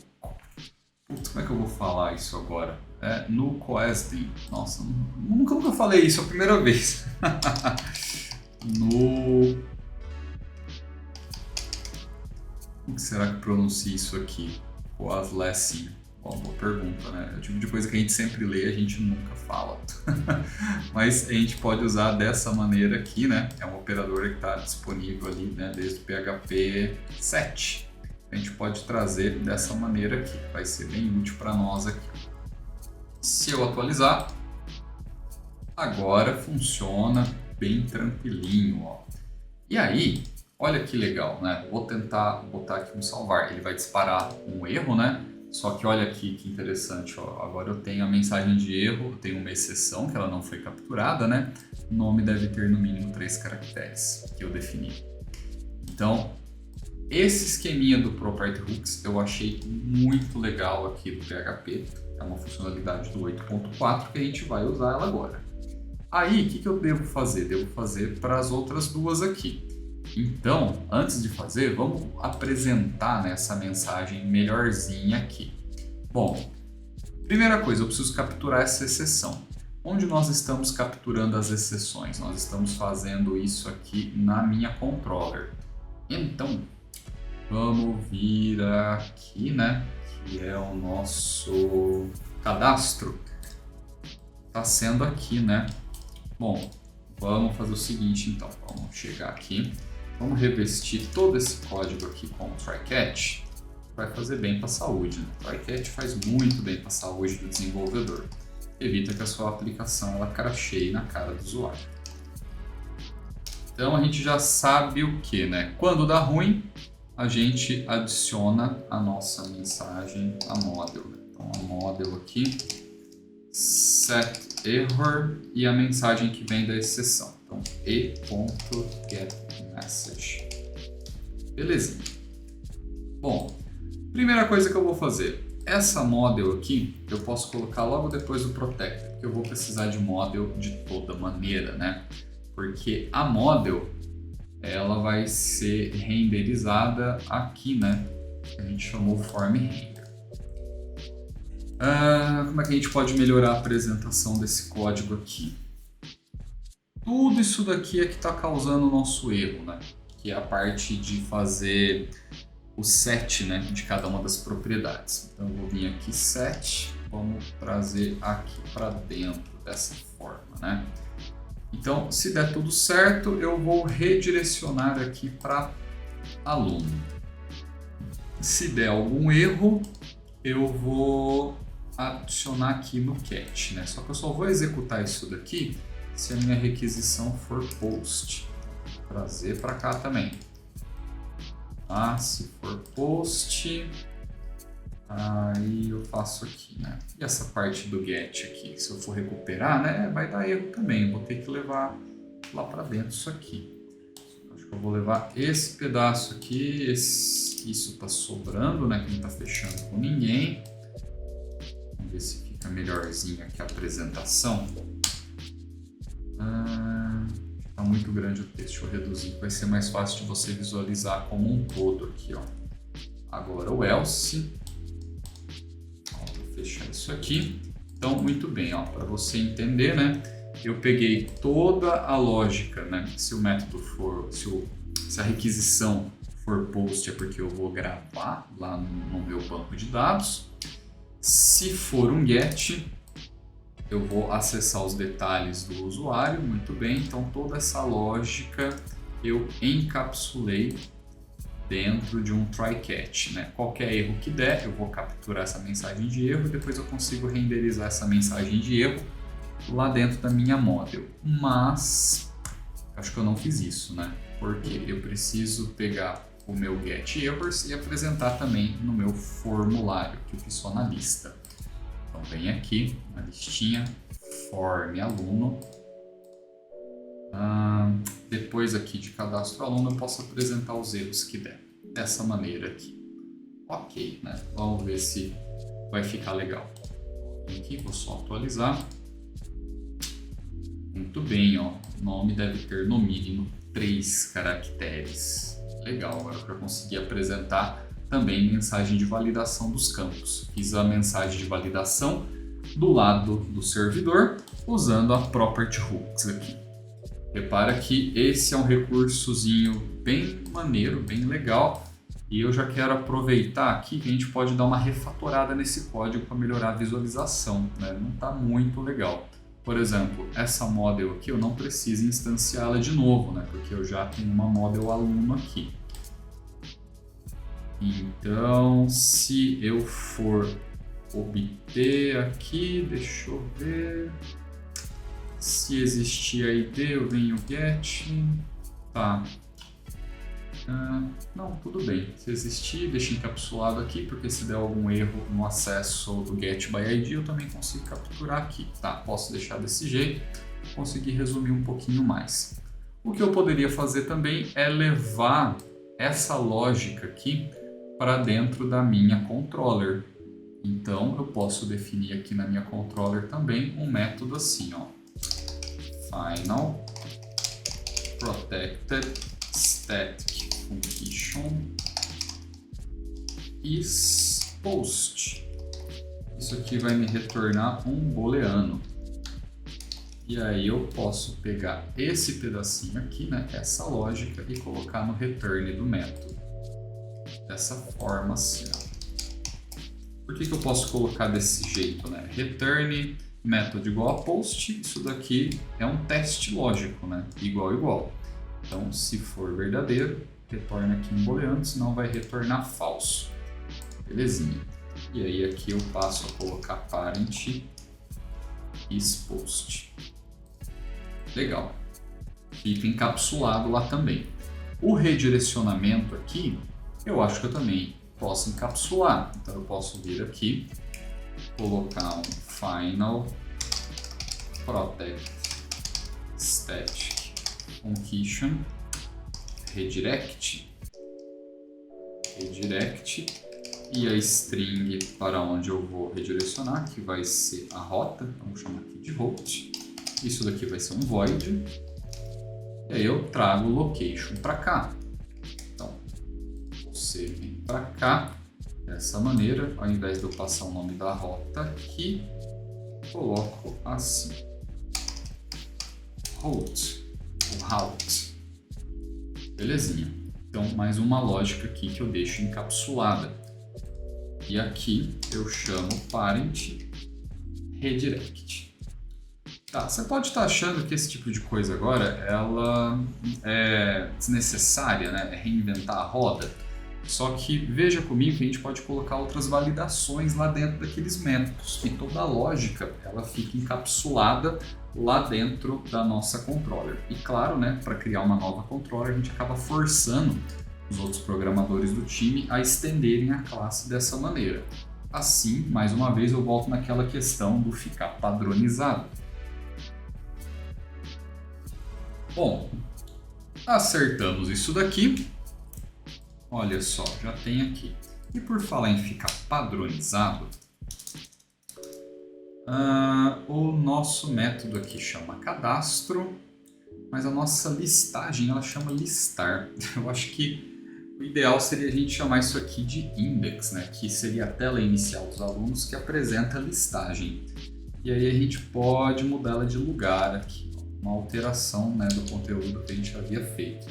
putz, como é que eu vou falar isso agora? É null coesd. Nossa, nunca falei isso, é a primeira vez. Null. Como será que pronuncia isso aqui? Coaslessing. Boa pergunta, né? É o tipo de coisa que a gente sempre lê e a gente nunca fala. Mas a gente pode usar dessa maneira aqui, né? É um operador que está disponível ali, né? Desde o PHP 7. A gente pode trazer dessa maneira aqui. Vai ser bem útil para nós aqui. Se eu atualizar, agora funciona bem tranquilinho, ó. E aí, olha que legal, né? Vou tentar botar aqui um salvar. Ele vai disparar um erro, né? Só que olha aqui que interessante, ó. Agora eu tenho a mensagem de erro, eu tenho uma exceção que ela não foi capturada, né? O nome deve ter no mínimo 3 caracteres que eu defini. Então, esse esqueminha do Proprietary Hooks eu achei muito legal aqui do PHP. É uma funcionalidade do 8.4 que a gente vai usar ela agora. Aí, o que eu devo fazer? Devo fazer para as outras duas aqui. Então, antes de fazer, vamos apresentar, né, essa mensagem melhorzinha aqui. Bom, primeira coisa, eu preciso capturar essa exceção. Onde nós estamos capturando as exceções? Nós estamos fazendo isso aqui na minha controller. Então, vamos vir aqui, né, que é o nosso cadastro. Está sendo aqui, né? Bom, vamos fazer o seguinte, então. Vamos chegar aqui. Vamos revestir todo esse código aqui com o try-catch. Vai fazer bem para a saúde, né? O try-catch faz muito bem para a saúde do desenvolvedor. Evita que a sua aplicação ela cracheie na cara do usuário. Então a gente já sabe o que, né? Quando dá ruim, a gente adiciona a nossa mensagem, a model. Então a model aqui, set error e a mensagem que vem da exceção. Então e.getMessage. Beleza. Bom, primeira coisa que eu vou fazer. Essa model aqui, eu posso colocar logo depois do protector, porque eu vou precisar de model de toda maneira, né? Porque a model, ela vai ser renderizada aqui, né? A gente chamou form render. Como é que a gente pode melhorar a apresentação desse código aqui? Tudo isso daqui é que está causando o nosso erro, né? Que é a parte de fazer o set, né, de cada uma das propriedades. Então eu vou vir aqui set, vamos trazer aqui para dentro dessa forma, né? Então, se der tudo certo, eu vou redirecionar aqui para aluno. Se der algum erro, eu vou adicionar aqui no cat, né? Só que eu só vou executar isso daqui se a minha requisição for post. Vou trazer para cá também. Se for post, aí eu faço aqui, né? E essa parte do get aqui, se eu for recuperar, né, vai dar erro também. Eu vou ter que levar lá para dentro isso aqui. Acho que eu vou levar esse pedaço aqui, isso tá sobrando, né, que não tá fechando com ninguém. Vamos ver se fica melhorzinho aqui a apresentação. Tá muito grande o texto, deixa eu reduzir, vai ser mais fácil de você visualizar como um todo aqui, ó. Agora o else, vou fechar isso aqui. Então, muito bem, ó, para você entender, né, eu peguei toda a lógica, né, se o método for, se a requisição for post é porque eu vou gravar lá no meu banco de dados. Se for um get, eu vou acessar os detalhes do usuário, muito bem, então toda essa lógica eu encapsulei dentro de um try-catch, né? Qualquer erro que der, eu vou capturar essa mensagem de erro e depois eu consigo renderizar essa mensagem de erro lá dentro da minha model. Mas, acho que eu não fiz isso, né? porque eu preciso pegar o meu getErrors e apresentar também no meu formulário, que eu fiz só na lista. Então vem aqui na listinha, form aluno. Depois aqui de cadastro aluno eu posso apresentar os erros que der, dessa maneira aqui. Ok, né? Vamos ver se vai ficar legal. Aqui vou só atualizar. Muito bem, ó. O nome deve ter no mínimo 3 caracteres. Legal, agora para conseguir apresentar também mensagem de validação dos campos. Fiz a mensagem de validação do lado do servidor usando a property hooks aqui. Repara que esse é um recursozinho bem maneiro, bem legal, e eu já quero aproveitar aqui que a gente pode dar uma refatorada nesse código para melhorar a visualização, né? Não está muito legal. Por exemplo, essa model aqui eu não preciso instanciá-la de novo, né? Porque eu já tenho uma model aluno aqui. Então, se eu for obter aqui, deixa eu ver... Se existir a ID, eu venho get, tá, não, tudo bem, se existir, deixa encapsulado aqui, porque se der algum erro no acesso do get by ID, eu também consigo capturar aqui, tá, posso deixar desse jeito, conseguir resumir um pouquinho mais. O que eu poderia fazer também é levar essa lógica aqui para dentro da minha controller, então eu posso definir aqui na minha controller também um método assim, ó. Final protected static function is post. Isso aqui vai me retornar um booleano. E aí eu posso pegar esse pedacinho aqui, né, essa lógica, e colocar no return do método. Dessa forma assim, ó. Por que eu posso colocar desse jeito, né? Return método igual a post, isso daqui é um teste lógico, né? Igual. Então, se for verdadeiro, retorna aqui um booleano, senão vai retornar falso. Belezinha. E aí aqui eu passo a colocar parent isPost. Legal. Fica encapsulado lá também. O redirecionamento aqui, eu acho que eu também posso encapsular. Então eu posso vir aqui, colocar um final protect static function redirect e a string para onde eu vou redirecionar, que vai ser a rota, vamos chamar aqui de route. Isso daqui vai ser um void. E aí eu trago o location para cá. Então, você vem para cá dessa maneira, ao invés de eu passar o nome da rota aqui, coloco assim. Route. Belezinha. Então, mais uma lógica aqui que eu deixo encapsulada. E aqui eu chamo parent redirect. Tá, você pode estar achando que esse tipo de coisa agora ela é desnecessária, né? É reinventar a roda. Só que veja comigo que a gente pode colocar outras validações lá dentro daqueles métodos. E toda a lógica ela fica encapsulada lá dentro da nossa controller. E claro, né, para criar uma nova controller a gente acaba forçando os outros programadores do time a estenderem a classe dessa maneira. Assim, mais uma vez, eu volto naquela questão do ficar padronizado. Bom, acertamos isso daqui. Olha só, já tem aqui. E por falar em ficar padronizado, o nosso método aqui chama cadastro, mas a nossa listagem ela chama listar. Eu acho que o ideal seria a gente chamar isso aqui de index, né? Que seria a tela inicial dos alunos que apresenta a listagem. E aí a gente pode mudá-la de lugar aqui, uma alteração, né, do conteúdo que a gente havia feito.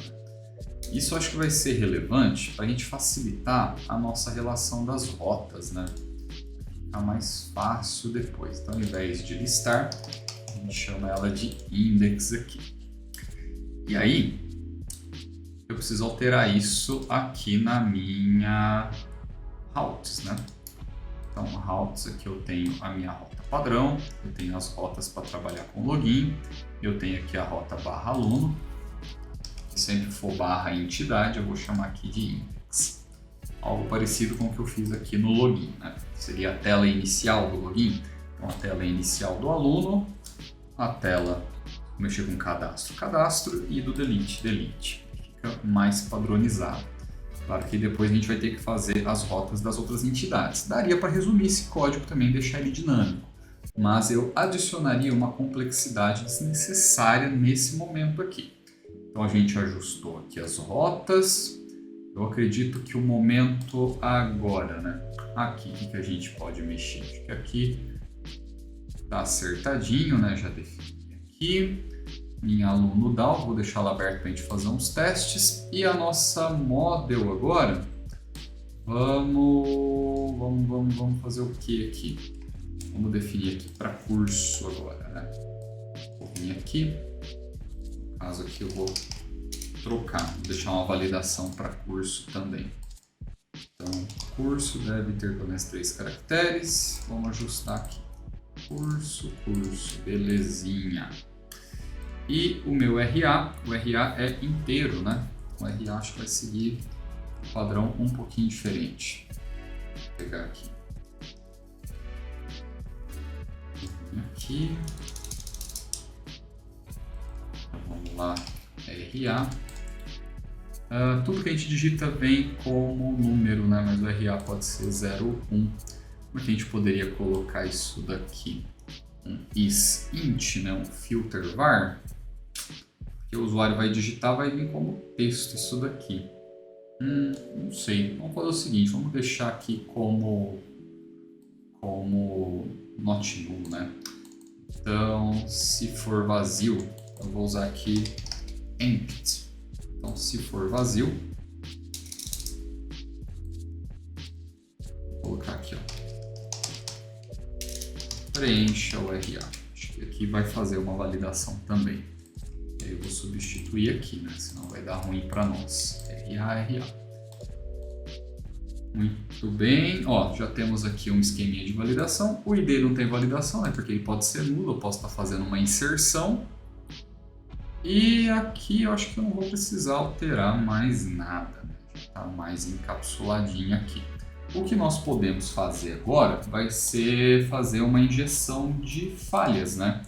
Isso acho que vai ser relevante para a gente facilitar a nossa relação das rotas, né? Ficar mais fácil depois. Então, ao invés de listar, a gente chama ela de index aqui. E aí, eu preciso alterar isso aqui na minha routes, né? Então, routes aqui eu tenho a minha rota padrão, eu tenho as rotas para trabalhar com login, eu tenho aqui a rota /aluno, Se sempre for barra entidade, eu vou chamar aqui de index. Algo parecido com o que eu fiz aqui no login, né? Seria a tela inicial do login. Então, a tela inicial do aluno, a tela mexer com cadastro e do delete. Fica mais padronizado. Claro que depois a gente vai ter que fazer as rotas das outras entidades. Daria para resumir esse código também e deixar ele dinâmico, mas eu adicionaria uma complexidade desnecessária nesse momento aqui. Então a gente ajustou aqui as rotas. Eu acredito que o momento agora, né? Aqui, o que a gente pode mexer? Acho que aqui tá acertadinho, né? Já defini aqui. Minha aluno DAO, vou deixá-la aberta para a gente fazer uns testes. E a nossa model agora, vamos fazer o que aqui? Vamos definir aqui para curso agora, né? Vou vir aqui, no caso aqui eu vou trocar, vou deixar uma validação para curso também. Então, curso deve ter pelo menos 3 caracteres, vamos ajustar aqui. Curso, belezinha. E o meu RA, o RA é inteiro, né? O RA acho que vai seguir um padrão um pouquinho diferente. Vou pegar aqui. Aqui. Então, vamos lá, RA. Tudo que a gente digita vem como número, né? Mas o RA pode ser 0 ou 1. Como é que a gente poderia colocar isso daqui? Um isInt, né? Um filter var. Que o usuário vai digitar, vai vir como texto isso daqui. Não sei, vamos fazer o seguinte, vamos deixar aqui como not null, né? Então, se for vazio, eu vou usar aqui empty. Então, se for vazio, vou colocar aqui, ó, preencha o RA. Acho que aqui vai fazer uma validação também. Eu vou substituir aqui, né? Senão vai dar ruim para nós. RA. Muito bem. Ó, já temos aqui um esqueminha de validação. O ID não tem validação, né? Porque ele pode ser nulo. Eu posso estar fazendo uma inserção. E aqui eu acho que eu não vou precisar alterar mais nada, né? Já está mais encapsuladinho aqui. O que nós podemos fazer agora vai ser fazer uma injeção de falhas, né?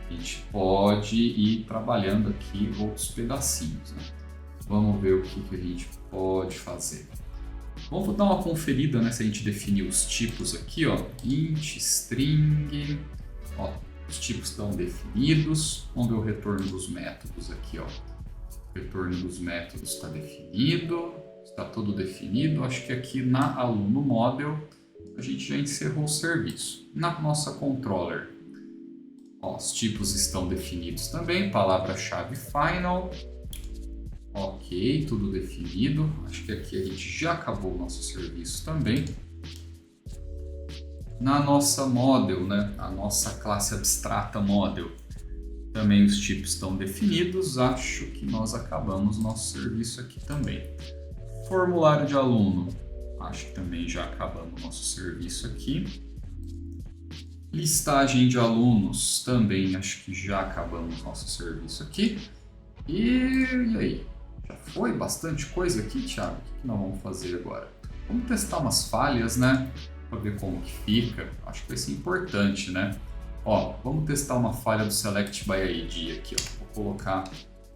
A gente pode ir trabalhando aqui outros pedacinhos, né? Vamos ver o que a gente pode fazer. Vamos dar uma conferida, né, se a gente definir os tipos aqui, ó, int, string, ó, os tipos estão definidos. Vamos ver o retorno dos métodos aqui, ó. O retorno dos métodos está definido, está tudo definido. Acho que aqui na aluno model a gente já encerrou o serviço. Na nossa controller, ó, os tipos estão definidos também, palavra-chave final. Ok, tudo definido. Acho que aqui a gente já acabou o nosso serviço também. Na nossa model, né, a nossa classe abstrata model, também os tipos estão definidos. Acho que nós acabamos o nosso serviço aqui também. Formulário de aluno, acho que também já acabamos o nosso serviço aqui. Listagem de alunos, também acho que já acabamos o nosso serviço aqui. E aí? Já foi bastante coisa aqui, Thiago? O que nós vamos fazer agora? Vamos testar umas falhas, né? Para ver como que fica. Acho que vai ser importante, né? Ó, vamos testar uma falha do Select by ID aqui, ó. Vou colocar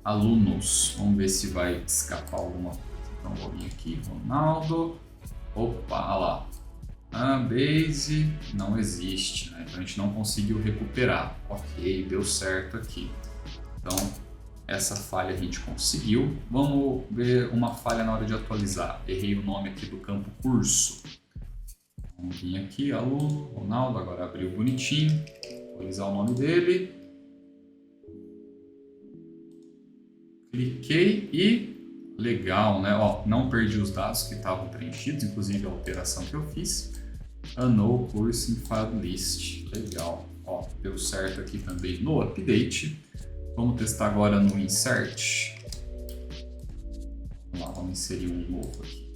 alunos. Vamos ver se vai escapar alguma coisa. Então vou vir aqui, Ronaldo. Opa, olha lá. A base não existe, né? Então a gente não conseguiu recuperar. Ok, deu certo aqui. Então essa falha a gente conseguiu. Vamos ver uma falha na hora de atualizar. Errei o nome aqui do campo curso. Vamos vir aqui, aluno, Ronaldo, agora abriu bonitinho. Atualizar o nome dele. Cliquei e legal, né? Ó, não perdi os dados que estavam preenchidos, inclusive a alteração que eu fiz. Annul course in file list. Legal. Ó, deu certo aqui também no update. Vamos testar agora no insert. Vamos lá, vamos inserir um novo aqui.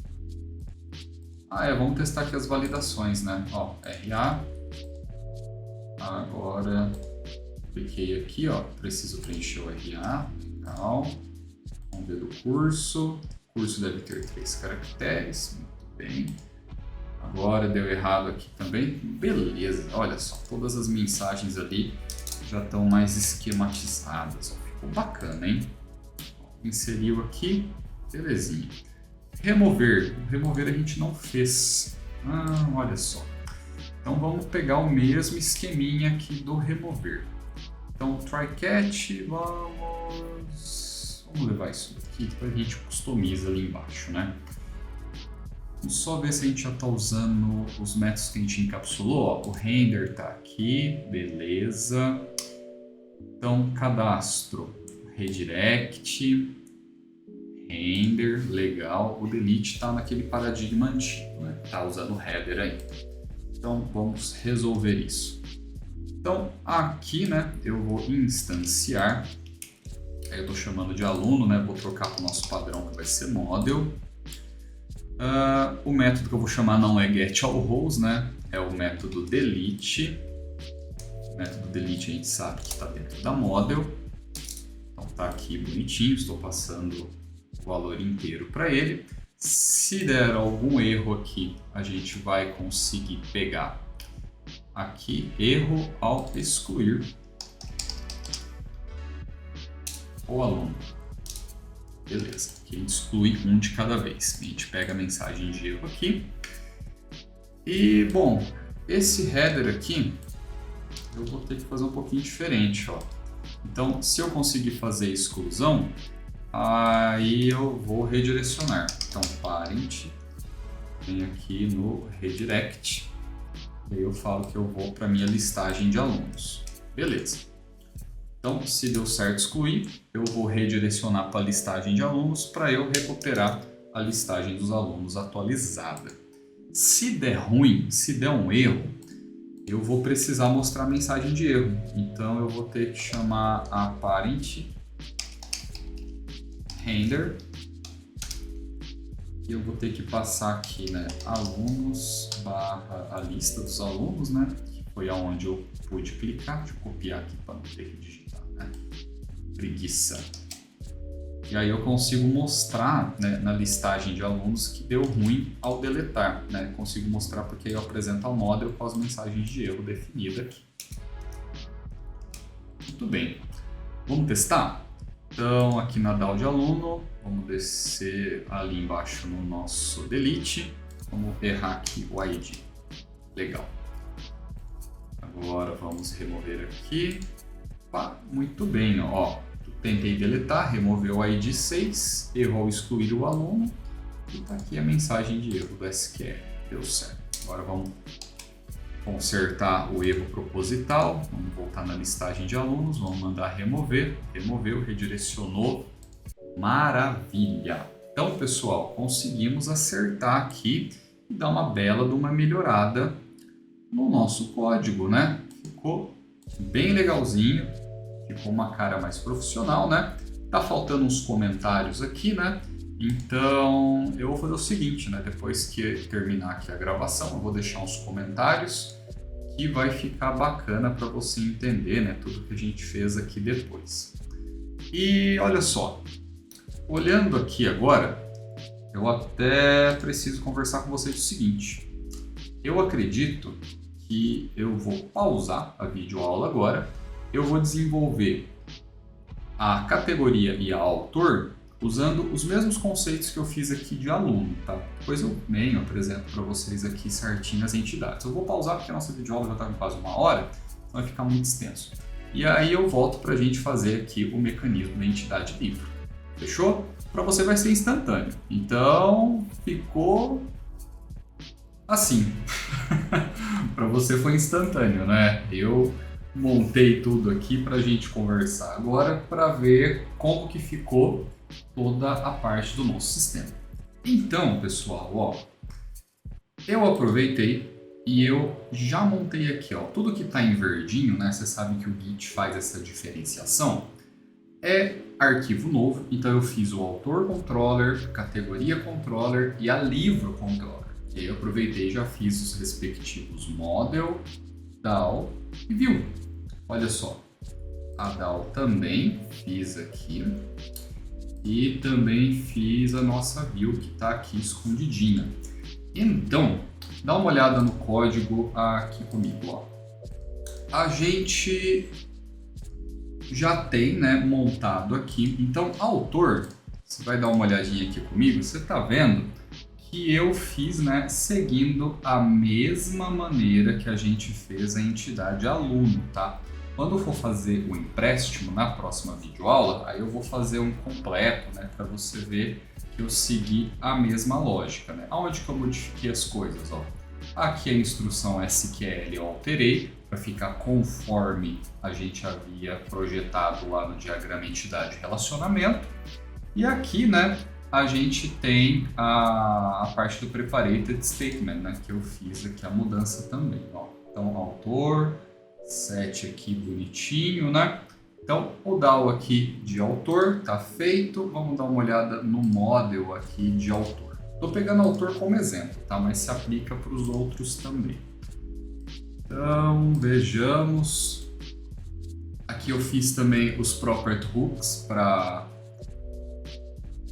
Vamos testar aqui as validações, né? Ó, RA. Agora, cliquei aqui, ó. Preciso preencher o RA. Legal. Vamos ver do curso. O curso deve ter 3 caracteres. Muito bem. Agora deu errado aqui também. Beleza, olha só, todas as mensagens ali já estão mais esquematizadas. Ficou bacana, hein? Inseriu aqui, belezinha. Remover. Remover a gente não fez. Olha só. Então vamos pegar o mesmo esqueminha aqui do remover. Então, try catch, vamos levar isso aqui, depois a gente customiza ali embaixo, né? Vamos só ver se a gente já está usando os métodos que a gente encapsulou. Ó, o render está aqui, beleza. Então, cadastro, redirect, render, legal. O delete está naquele paradigma antigo, né? Está usando o header ainda. Então, vamos resolver isso. Então, aqui, né, eu vou instanciar. Aí eu estou chamando de aluno, né? Vou trocar para o nosso padrão que vai ser model. O método que eu vou chamar não é getAllRows, né? É o método delete. O método delete a gente sabe que está dentro da model. Então tá aqui bonitinho, estou passando o valor inteiro para ele. Se der algum erro aqui, a gente vai conseguir pegar aqui erro ao excluir o aluno. Beleza, aqui a gente exclui um de cada vez. A gente pega a mensagem de erro aqui. E, bom, esse header aqui, eu vou ter que fazer um pouquinho diferente, ó. Então, se eu conseguir fazer exclusão, aí eu vou redirecionar. Então, parent, vem aqui no redirect, e aí eu falo que eu vou para minha listagem de alunos. Beleza. Então, se deu certo excluir, eu vou redirecionar para a listagem de alunos para eu recuperar a listagem dos alunos atualizada. Se der ruim, se der um erro, eu vou precisar mostrar a mensagem de erro. Então, eu vou ter que chamar a parent render e eu vou ter que passar aqui, né, alunos barra a lista dos alunos, né, que foi aonde eu pude clicar. Deixa eu copiar aqui para não ter que digitar, né? Preguiça. E aí eu consigo mostrar, né, na listagem de alunos que deu ruim ao deletar, né? Consigo mostrar porque eu apresento ao model com as mensagens de erro definidas aqui. Muito bem. Vamos testar? Então, aqui na DAO de aluno, vamos descer ali embaixo no nosso delete. Vamos errar aqui o ID. Legal. Agora vamos remover aqui. Muito bem, ó. Tentei deletar, removeu o ID 6, errou ao excluir o aluno. E tá aqui a mensagem de erro do SQL. Deu certo. Agora vamos consertar o erro proposital. Vamos voltar na listagem de alunos, vamos mandar remover. Removeu, redirecionou. Maravilha! Então, pessoal, conseguimos acertar aqui e dar uma bela de uma melhorada no nosso código, né? Ficou bem legalzinho, ficou uma cara mais profissional, né? Tá faltando uns comentários aqui, né? Então, eu vou fazer o seguinte, né? Depois que terminar aqui a gravação, eu vou deixar uns comentários que vai ficar bacana para você entender, né? Tudo que a gente fez aqui depois. E olha só, olhando aqui agora, eu até preciso conversar com vocês o seguinte. Eu acredito que eu vou pausar a videoaula agora. Eu vou desenvolver a categoria e a autor usando os mesmos conceitos que eu fiz aqui de aluno, tá? Depois eu venho, apresento para vocês aqui certinho as entidades. Eu vou pausar porque a nossa videoaula já está com quase 1 hora, então vai ficar muito extenso. E aí eu volto para a gente fazer aqui o mecanismo da entidade livro. Fechou? Para você vai ser instantâneo. Então, ficou assim. Para você foi instantâneo, né? Eu montei tudo aqui para a gente conversar agora para ver como que ficou toda a parte do nosso sistema. Então, pessoal, ó, eu aproveitei e eu já montei aqui, ó, tudo que está em verdinho, né? Você sabe que o Git faz essa diferenciação. É arquivo novo, então eu fiz o autor controller, categoria controller e a livro controller. E aí eu aproveitei e já fiz os respectivos model, DAO e view. Olha só, a DAO também fiz aqui. E também fiz a nossa view que está aqui escondidinha. Então, dá uma olhada no código aqui comigo, ó. A gente já tem, né, montado aqui. Então, autor, você vai dar uma olhadinha aqui comigo, você está vendo que eu fiz, né, seguindo a mesma maneira que a gente fez a entidade aluno, tá? Quando eu for fazer o empréstimo na próxima videoaula, aí eu vou fazer um completo, né, para você ver que eu segui a mesma lógica, né? Aonde que eu modifiquei as coisas, ó. Aqui a instrução SQL eu alterei para ficar conforme a gente havia projetado lá no diagrama entidade relacionamento. E aqui, né, a gente tem a parte do preparated statement, né, que eu fiz aqui a mudança também, ó. Então, autor, set aqui bonitinho, né? Então, o DAO aqui de autor tá feito. Vamos dar uma olhada no model aqui de autor. Estou pegando autor como exemplo, tá? Mas se aplica para os outros também. Então, vejamos. Aqui eu fiz também os property hooks para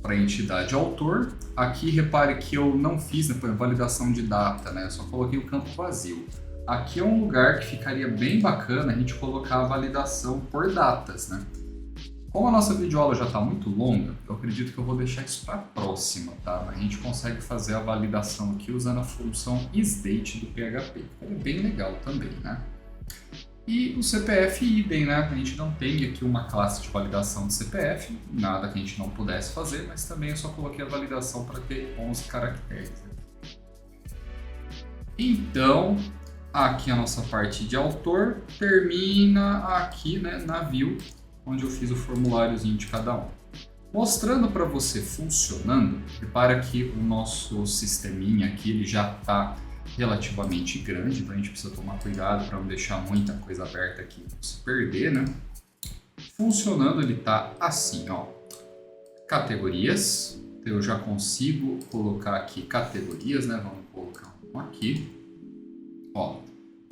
a entidade autor. Aqui, repare que eu não fiz, né, validação de data, né? Eu só coloquei o campo vazio. Aqui é um lugar que ficaria bem bacana a gente colocar a validação por datas, né? Como a nossa videoaula já está muito longa, eu acredito que eu vou deixar isso para a próxima, tá? A gente consegue fazer a validação aqui usando a função isDate do PHP. É bem legal também, né? E o CPF idem, né? A gente não tem aqui uma classe de validação de CPF, nada que a gente não pudesse fazer, mas também eu só coloquei a validação para ter 11 caracteres. Então, aqui a nossa parte de autor termina aqui, né, na view, onde eu fiz o formuláriozinho de cada um. Mostrando para você funcionando, repara que o nosso sisteminha aqui ele já está relativamente grande, então a gente precisa tomar cuidado para não deixar muita coisa aberta aqui para se perder, né? Funcionando, ele está assim, ó. Categorias, eu já consigo colocar aqui categorias, né? Vamos colocar um aqui. Ó,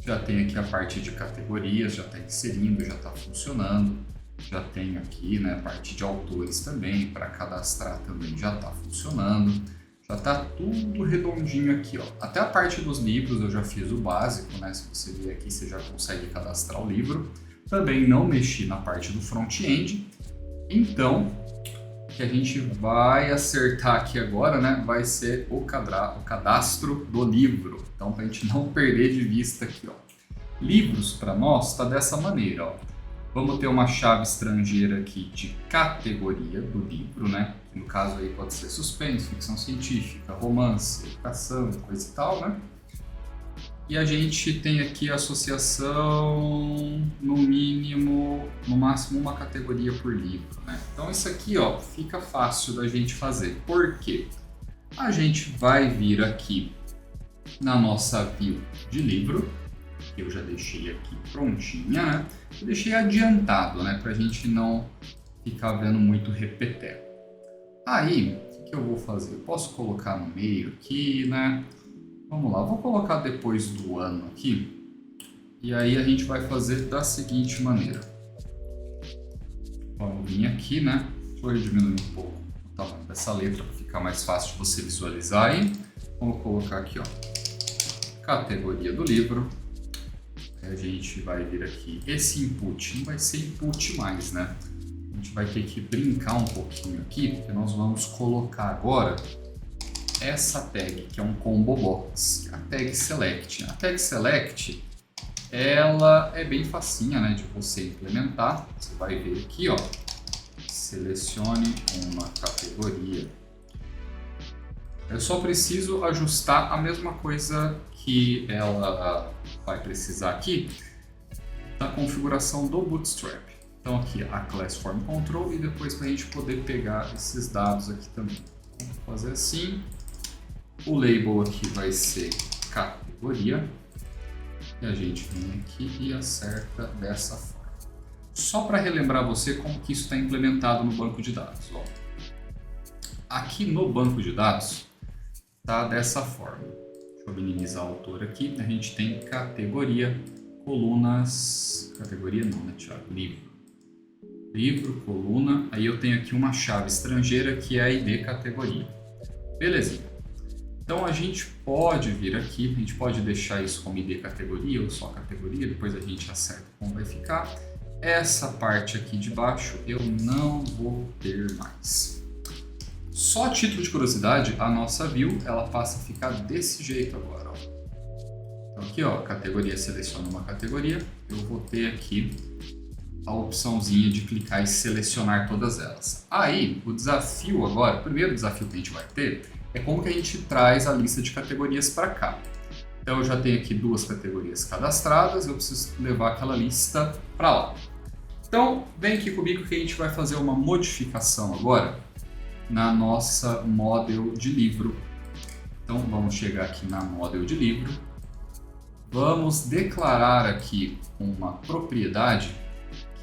já tem aqui a parte de categorias, já está inserindo, já está funcionando. Já tenho aqui, né, a parte de autores também, para cadastrar também já está funcionando. Já está tudo redondinho aqui, ó. Até a parte dos livros eu já fiz o básico, né? Se você vir aqui, você já consegue cadastrar o livro. Também não mexi na parte do front-end. Então, o que a gente vai acertar aqui agora, né, vai ser o cadastro do livro. Então, para a gente não perder de vista aqui, ó. Livros, para nós, está dessa maneira, ó. Vamos ter uma chave estrangeira aqui de categoria do livro, né? No caso aí pode ser suspense, ficção científica, romance, educação, coisa e tal, né? E a gente tem aqui a associação, no mínimo, no máximo uma categoria por livro, né? Então isso aqui, ó, fica fácil da gente fazer. Por quê? A gente vai vir aqui na nossa view de livro, que eu já deixei aqui prontinha, né? Eu deixei adiantado, né? Pra gente não ficar vendo muito repeteco. Aí, o que eu vou fazer? Eu posso colocar no meio aqui, né? Vamos lá, vou colocar depois do ano aqui. E aí a gente vai fazer da seguinte maneira. Vamos vir aqui, né? Deixa eu diminuir um pouco o tamanho dessa letra para ficar mais fácil de você visualizar aí. Vamos colocar aqui, ó. Categoria do livro. A gente vai vir aqui, esse input não vai ser input mais, né? A gente vai ter que brincar um pouquinho aqui, porque nós vamos colocar agora essa tag, que é um combo box, a tag select. A tag select, ela é bem facinha, né, de você implementar. Você vai ver aqui, ó, selecione uma categoria. Eu só preciso ajustar a mesma coisa que ela vai precisar aqui da configuração do Bootstrap. Então aqui a Class Form Control e depois para a gente poder pegar esses dados aqui também. Vamos fazer assim. O label aqui vai ser categoria. E a gente vem aqui e acerta dessa forma. Só para relembrar você como que isso está implementado no banco de dados. Ó. Aqui no banco de dados está dessa forma. Deixa eu minimizar o autor aqui. A gente tem categoria, colunas... Categoria não, né, Thiago? Livro. livro, coluna, aí eu tenho aqui uma chave estrangeira que é a ID categoria. Beleza. Então a gente pode vir aqui, a gente pode deixar isso como ID categoria ou só categoria, depois a gente acerta como vai ficar. Essa parte aqui de baixo eu não vou ter mais. Só a título de curiosidade, a nossa view ela passa a ficar desse jeito agora. Ó. Então aqui, ó, categoria, seleciona uma categoria, eu vou ter aqui a opçãozinha de clicar e selecionar todas elas. Aí, o desafio agora, o primeiro desafio que a gente vai ter é como que a gente traz a lista de categorias para cá. Então eu já tenho aqui 2 categorias cadastradas, eu preciso levar aquela lista para lá. Então, vem aqui comigo que a gente vai fazer uma modificação agora na nossa model de livro. Então vamos chegar aqui na model de livro, vamos declarar aqui uma propriedade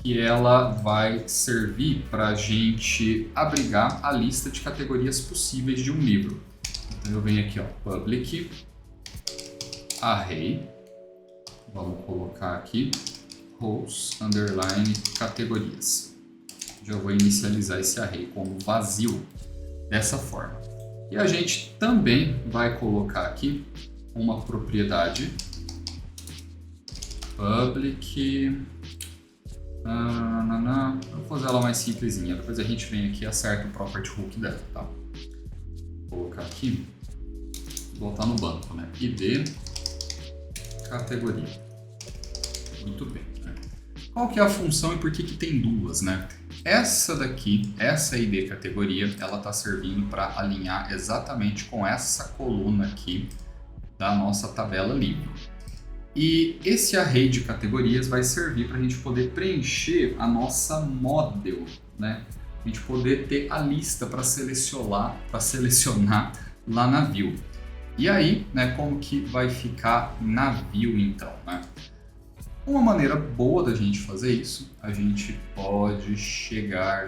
que ela vai servir para a gente abrigar a lista de categorias possíveis de um livro. Então eu venho aqui, ó, public array, vamos colocar aqui rows underline categorias. Já vou inicializar esse array como vazio dessa forma. E a gente também vai colocar aqui uma propriedade public. Vou fazer ela mais simplesinha, depois a gente vem aqui e acerta o property hook dela, tá? Vou colocar aqui, vou botar no banco, né? ID categoria. Muito bem. Né? Qual que é a função e por que que tem 2, né? Essa daqui, essa ID categoria, ela está servindo para alinhar exatamente com essa coluna aqui da nossa tabela livro. E esse array de categorias vai servir para a gente poder preencher a nossa model, né? A gente poder ter a lista para selecionar lá na view. E aí, né, como que vai ficar na view então, né? Uma maneira boa da gente fazer isso, a gente pode chegar,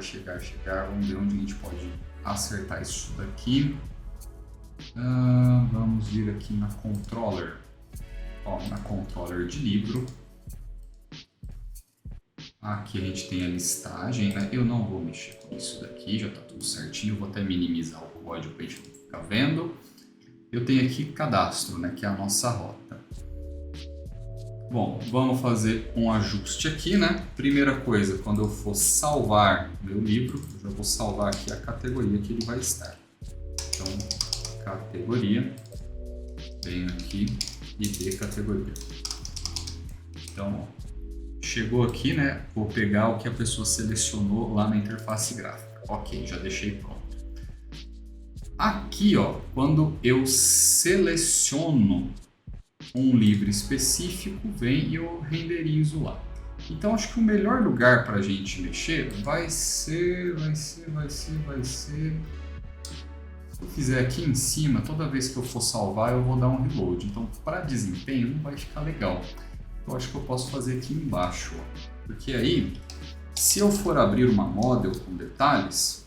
vamos ver onde a gente pode acertar isso daqui. Vamos vir aqui na controller, ó, na controller de livro. Aqui a gente tem a listagem, né? Eu não vou mexer com isso daqui, já está tudo certinho, eu vou até minimizar o código para a gente ficar vendo. Eu tenho aqui cadastro, né, que é a nossa rota. Bom, vamos fazer um ajuste aqui, né? Primeira coisa, quando eu for salvar meu livro, eu já vou salvar aqui a categoria que ele vai estar. Então, categoria, venho aqui, ID categoria. Então, chegou aqui, né? Vou pegar o que a pessoa selecionou lá na interface gráfica. Ok, já deixei pronto. Aqui, ó, quando eu seleciono um livro específico, vem e eu renderizo lá. Então acho que o melhor lugar para a gente mexer vai ser. Se eu fizer aqui em cima, toda vez que eu for salvar, eu vou dar um reload. Então, para desempenho, não vai ficar legal. Eu acho que eu posso fazer aqui embaixo, ó. Porque aí, se eu for abrir uma model com detalhes,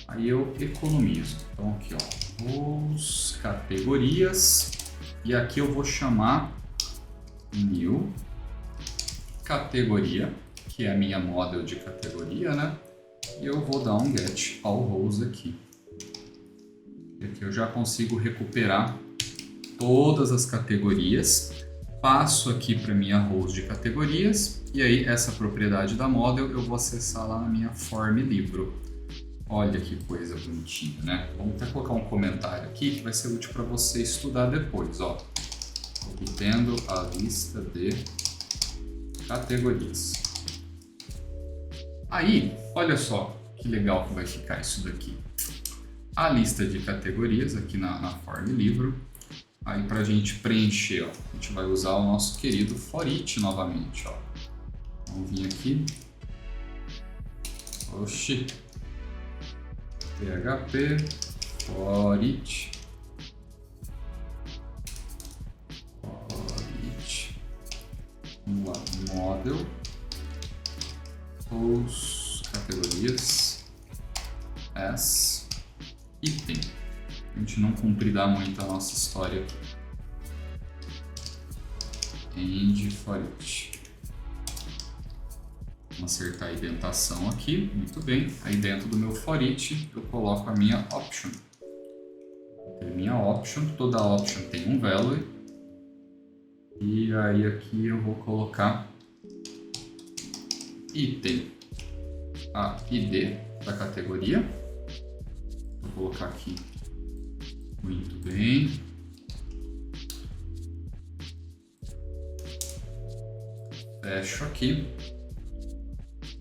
aí eu economizo. Então aqui, ó, rows, categorias, e aqui eu vou chamar new categoria, que é a minha model de categoria, né? E eu vou dar um get all rows aqui. E aqui eu já consigo recuperar todas as categorias. Passo aqui para minha rows de categorias, e aí essa propriedade da model eu vou acessar lá na minha form livro. Olha que coisa bonitinha, né? Vamos até colocar um comentário aqui que vai ser útil para você estudar depois, ó. Obtendo a lista de categorias. Aí, olha só que legal que vai ficar isso daqui. A lista de categorias aqui na form livro. Aí para a gente preencher, ó, a gente vai usar o nosso querido for each novamente, ó. Vamos vir aqui. Oxi. PHP for each model rows categorias as item. A gente não cumprirá muito a nossa história aqui. End for each. Vamos acertar a indentação aqui, muito bem. Aí dentro do meu for each eu coloco a minha option. Tem minha option, toda option tem um value. E aí aqui eu vou colocar item, a ID da categoria. Vou colocar aqui, muito bem. Fecho aqui.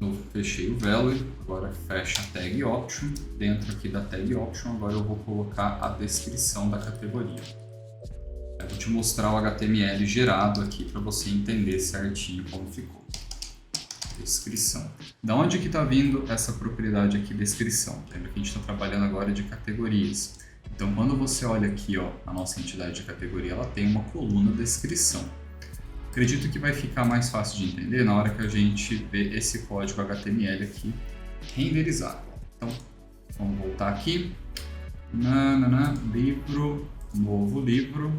Eu fechei o value, agora fecha a tag option. Dentro aqui da tag option, agora eu vou colocar a descrição da categoria. Eu vou te mostrar o HTML gerado aqui para você entender certinho como ficou. Descrição. Da onde que está vindo essa propriedade aqui, descrição? Lembra que a gente está trabalhando agora de categorias. Então, quando você olha aqui, ó, a nossa entidade de categoria, ela tem uma coluna descrição. Acredito que vai ficar mais fácil de entender na hora que a gente vê esse código HTML aqui renderizado. Então, vamos voltar aqui. Livro, novo livro.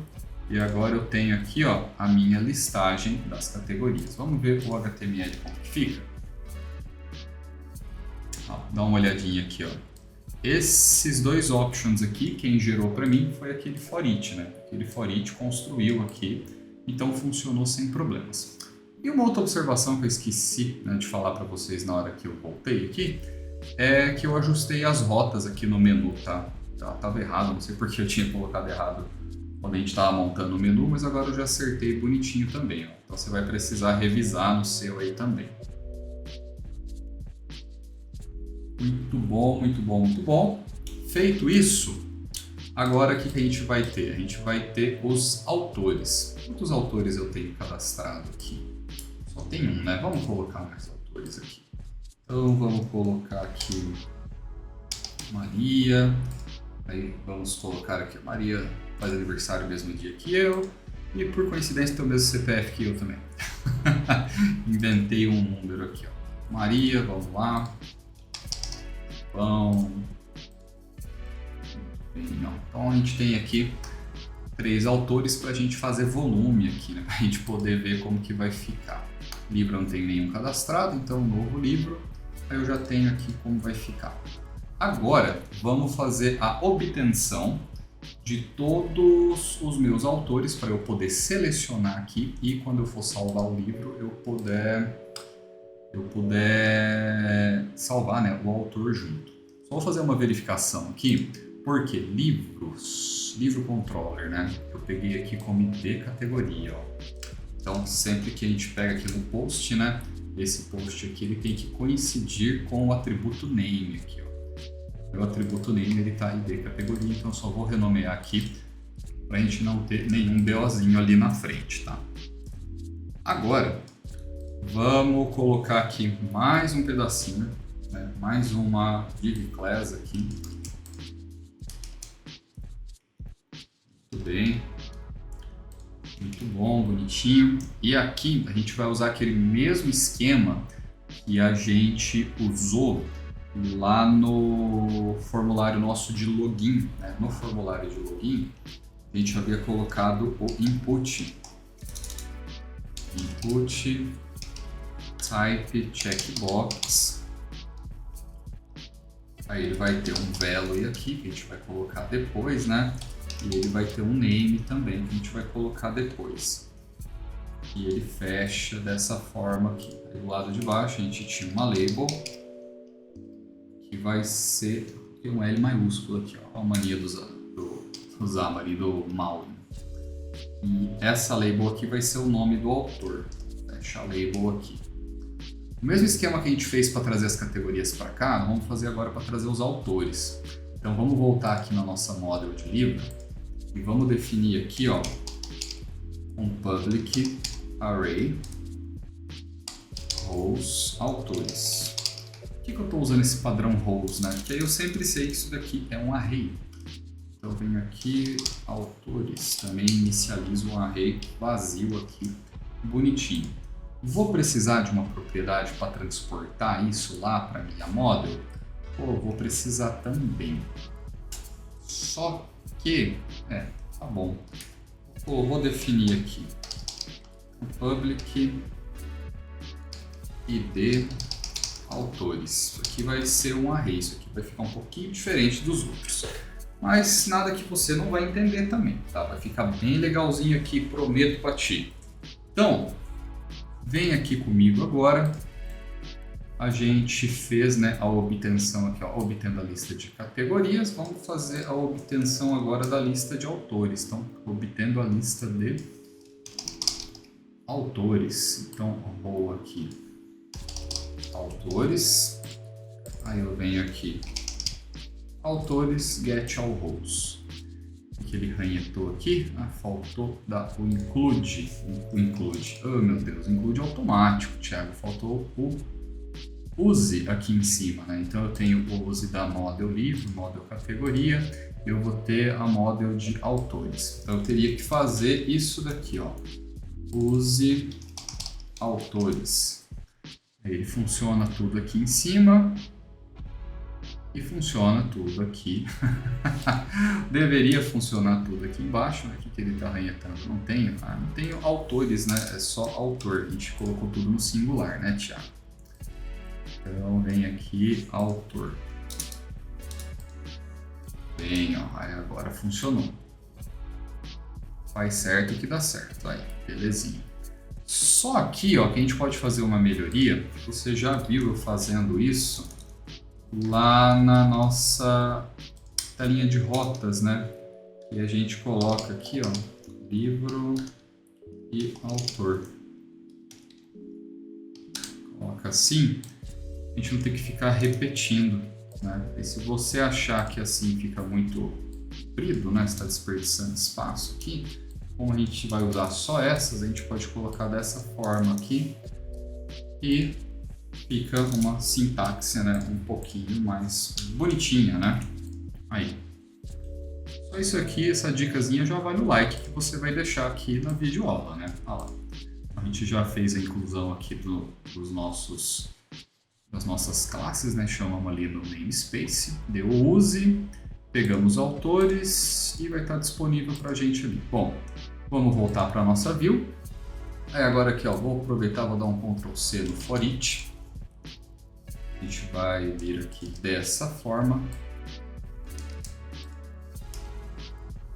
E agora eu tenho aqui, ó, a minha listagem das categorias. Vamos ver o HTML como que fica. Ó, dá uma olhadinha aqui, ó. Esses dois options aqui, quem gerou para mim foi aquele for each, né? Aquele for each construiu aqui, então funcionou sem problemas. E uma outra observação que eu esqueci, né, de falar para vocês na hora que eu voltei aqui, é que eu ajustei as rotas aqui no menu, tá? Tava errado, não sei porque eu tinha colocado errado quando a gente estava montando o menu, mas agora eu já acertei bonitinho também, ó. Então você vai precisar revisar no seu aí também. Muito bom, muito bom, muito bom. Feito isso, agora o que a gente vai ter? A gente vai ter os autores. Quantos autores eu tenho cadastrado aqui? Só tem um, né? Vamos colocar mais autores aqui. Então vamos colocar aqui Maria. Aí vamos colocar aqui, Maria faz aniversário mesmo dia que eu. E por coincidência tem o mesmo CPF que eu também. Inventei um número aqui, ó. Maria, vamos lá. Bom. Não. Então a gente tem aqui 3 autores para a gente fazer volume aqui, né? Para a gente poder ver como que vai ficar. Livro não tem nenhum cadastrado, então novo livro. Aí eu já tenho aqui como vai ficar. Agora vamos fazer a obtenção de todos os meus autores para eu poder selecionar aqui e quando eu for salvar o livro eu puder salvar, né, o autor junto. Só vou fazer uma verificação aqui, porque livro controller, né? Eu peguei aqui como ID categoria, ó. Então sempre que a gente pega aqui no post, né? Esse post aqui ele tem que coincidir com o atributo name aqui, ó. O atributo name ele tá ID categoria, então eu só vou renomear aqui para a gente não ter nenhum BOzinho ali na frente, tá? Agora vamos colocar aqui mais um pedacinho, né? Mais uma div class aqui. Muito bem. Muito bom, bonitinho. E aqui a gente vai usar aquele mesmo esquema que a gente usou lá no formulário nosso de login, né? No formulário de login, a gente havia colocado o input type checkbox. Aí ele vai ter um value aqui que a gente vai colocar depois, né? E ele vai ter um name também que a gente vai colocar depois. E ele fecha dessa forma aqui. Aí do lado de baixo a gente tinha uma label que vai ser tem um L maiúsculo aqui, ó, a mania do Xamarin, do Maui. E essa label aqui vai ser o nome do autor. Fecha a label aqui. O mesmo esquema que a gente fez para trazer as categorias para cá, vamos fazer agora para trazer os autores. Então vamos voltar aqui na nossa model de livro e vamos definir aqui, ó, um public array rows autores. Por que eu estou usando esse padrão rows, né? Porque aí eu sempre sei que isso daqui é um array. Então eu venho aqui, autores, também inicializo um array vazio aqui, bonitinho. Vou precisar de uma propriedade para transportar isso lá para minha model? Pô, vou precisar também. Só que, tá bom. Pô, vou definir aqui public id autores. Isso aqui vai ser um array, isso aqui vai ficar um pouquinho diferente dos outros. Mas nada que você não vai entender também, tá? Vai ficar bem legalzinho aqui, prometo pra ti. Então, vem aqui comigo agora. A gente fez, né, a obtenção aqui, ó, obtendo a lista de categorias. Vamos fazer a obtenção agora da lista de autores. Então, obtendo a lista de autores. Então, vou aqui, autores. Aí eu venho aqui, autores, get all rows. Aquele ranhetou aqui, faltou dar o include. Oh meu Deus, include automático, Thiago. Faltou o use aqui em cima, né? Então eu tenho o use da model livro, model categoria, eu vou ter a model de autores. Então eu teria que fazer isso daqui, ó. Use autores. Ele funciona tudo aqui em cima e funciona tudo aqui. Deveria funcionar tudo aqui embaixo, né? O que ele está ranhetando? Não tenho? Não tenho autores, né? É só autor. A gente colocou tudo no singular, né, Thiago? Então vem aqui, autor. Bem, ó, aí agora funcionou. Faz certo que dá certo, aí, belezinha. Só aqui, ó, que a gente pode fazer uma melhoria. Você já viu eu fazendo isso lá na nossa telinha de rotas, né? E a gente coloca aqui, ó, livro e autor. Coloca assim. A gente não tem que ficar repetindo, né? E se você achar que assim fica muito comprido, né? Você está desperdiçando espaço aqui, como a gente vai usar só essas, a gente pode colocar dessa forma aqui e fica uma sintaxe, né? Um pouquinho mais bonitinha, né? Aí. Só isso aqui, essa dicasinha já vale o like que você vai deixar aqui na videoaula, né? Olha lá. A gente já fez a inclusão aqui das nossas classes, né? Chamamos ali no namespace, deu use, pegamos autores e vai estar disponível para a gente ali. Bom, vamos voltar para a nossa view. Aí agora aqui, ó, vou aproveitar, vou dar um Ctrl C no for each. A gente vai vir aqui dessa forma.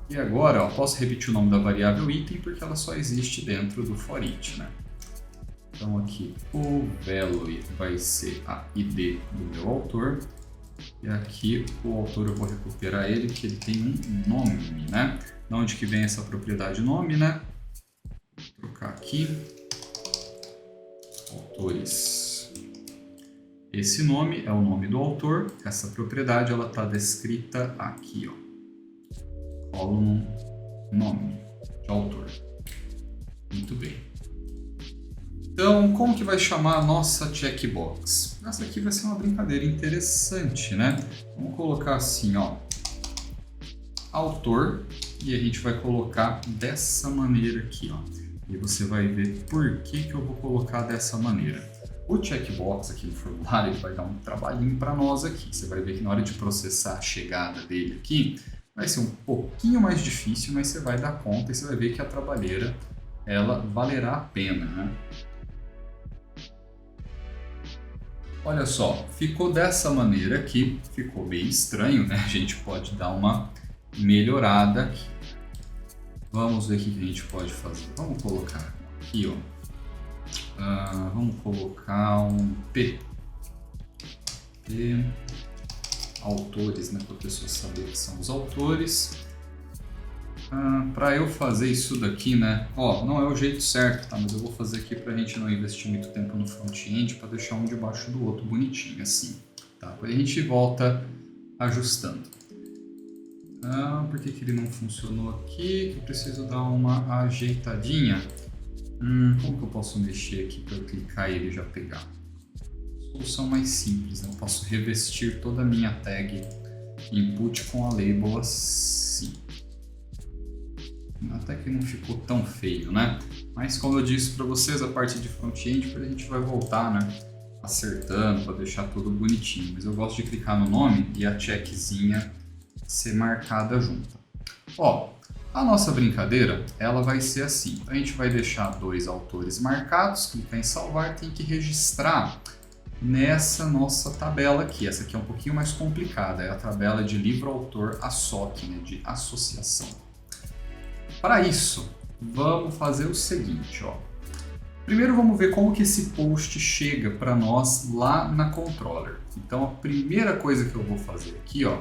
E agora, ó, posso repetir o nome da variável item porque ela só existe dentro do for each, né? Então aqui o value vai ser a ID do meu autor. E aqui o autor eu vou recuperar ele, que ele tem um nome, né? De onde que vem essa propriedade nome, né? Vou trocar aqui. Autores. Esse nome é o nome do autor. Essa propriedade ela está descrita aqui, ó. Column nome de autor. Muito bem. Então, como que vai chamar a nossa checkbox? Essa aqui vai ser uma brincadeira interessante, né? Vamos colocar assim, ó, autor, e a gente vai colocar dessa maneira aqui, ó. E você vai ver por que eu vou colocar dessa maneira. O checkbox aqui no formulário ele vai dar um trabalhinho para nós aqui. Você vai ver que na hora de processar a chegada dele aqui, vai ser um pouquinho mais difícil, mas você vai dar conta e você vai ver que a trabalheira, ela valerá a pena, né? Olha só, ficou dessa maneira aqui, ficou bem estranho, né? A gente pode dar uma melhorada aqui. Vamos ver o que a gente pode fazer. Vamos colocar aqui, ó. Vamos colocar um P. Autores, né? Para a pessoa saber que são os autores. Para eu fazer isso daqui, né? Ó, não é o jeito certo, tá? Mas eu vou fazer aqui para a gente não investir muito tempo no front-end, para deixar um debaixo do outro bonitinho, assim. Tá? Depois a gente volta ajustando. Por que ele não funcionou aqui? Eu preciso dar uma ajeitadinha. Como que eu posso mexer aqui para eu clicar e ele já pegar? Solução mais simples, né? Eu posso revestir toda a minha tag input com a label assim. Até que não ficou tão feio, né? Mas como eu disse para vocês, a parte de front-end a gente vai voltar, né? Acertando para deixar tudo bonitinho. Mas eu gosto de clicar no nome e a checkzinha ser marcada junto. Ó, a nossa brincadeira, ela vai ser assim. A gente vai deixar dois autores marcados, clicar em salvar, tem que registrar nessa nossa tabela aqui. Essa aqui é um pouquinho mais complicada, é a tabela de livro-autor ASSOC, né, de associação. Para isso, vamos fazer o seguinte, ó. Primeiro vamos ver como que esse post chega para nós lá na controller. Então a primeira coisa que eu vou fazer aqui, ó,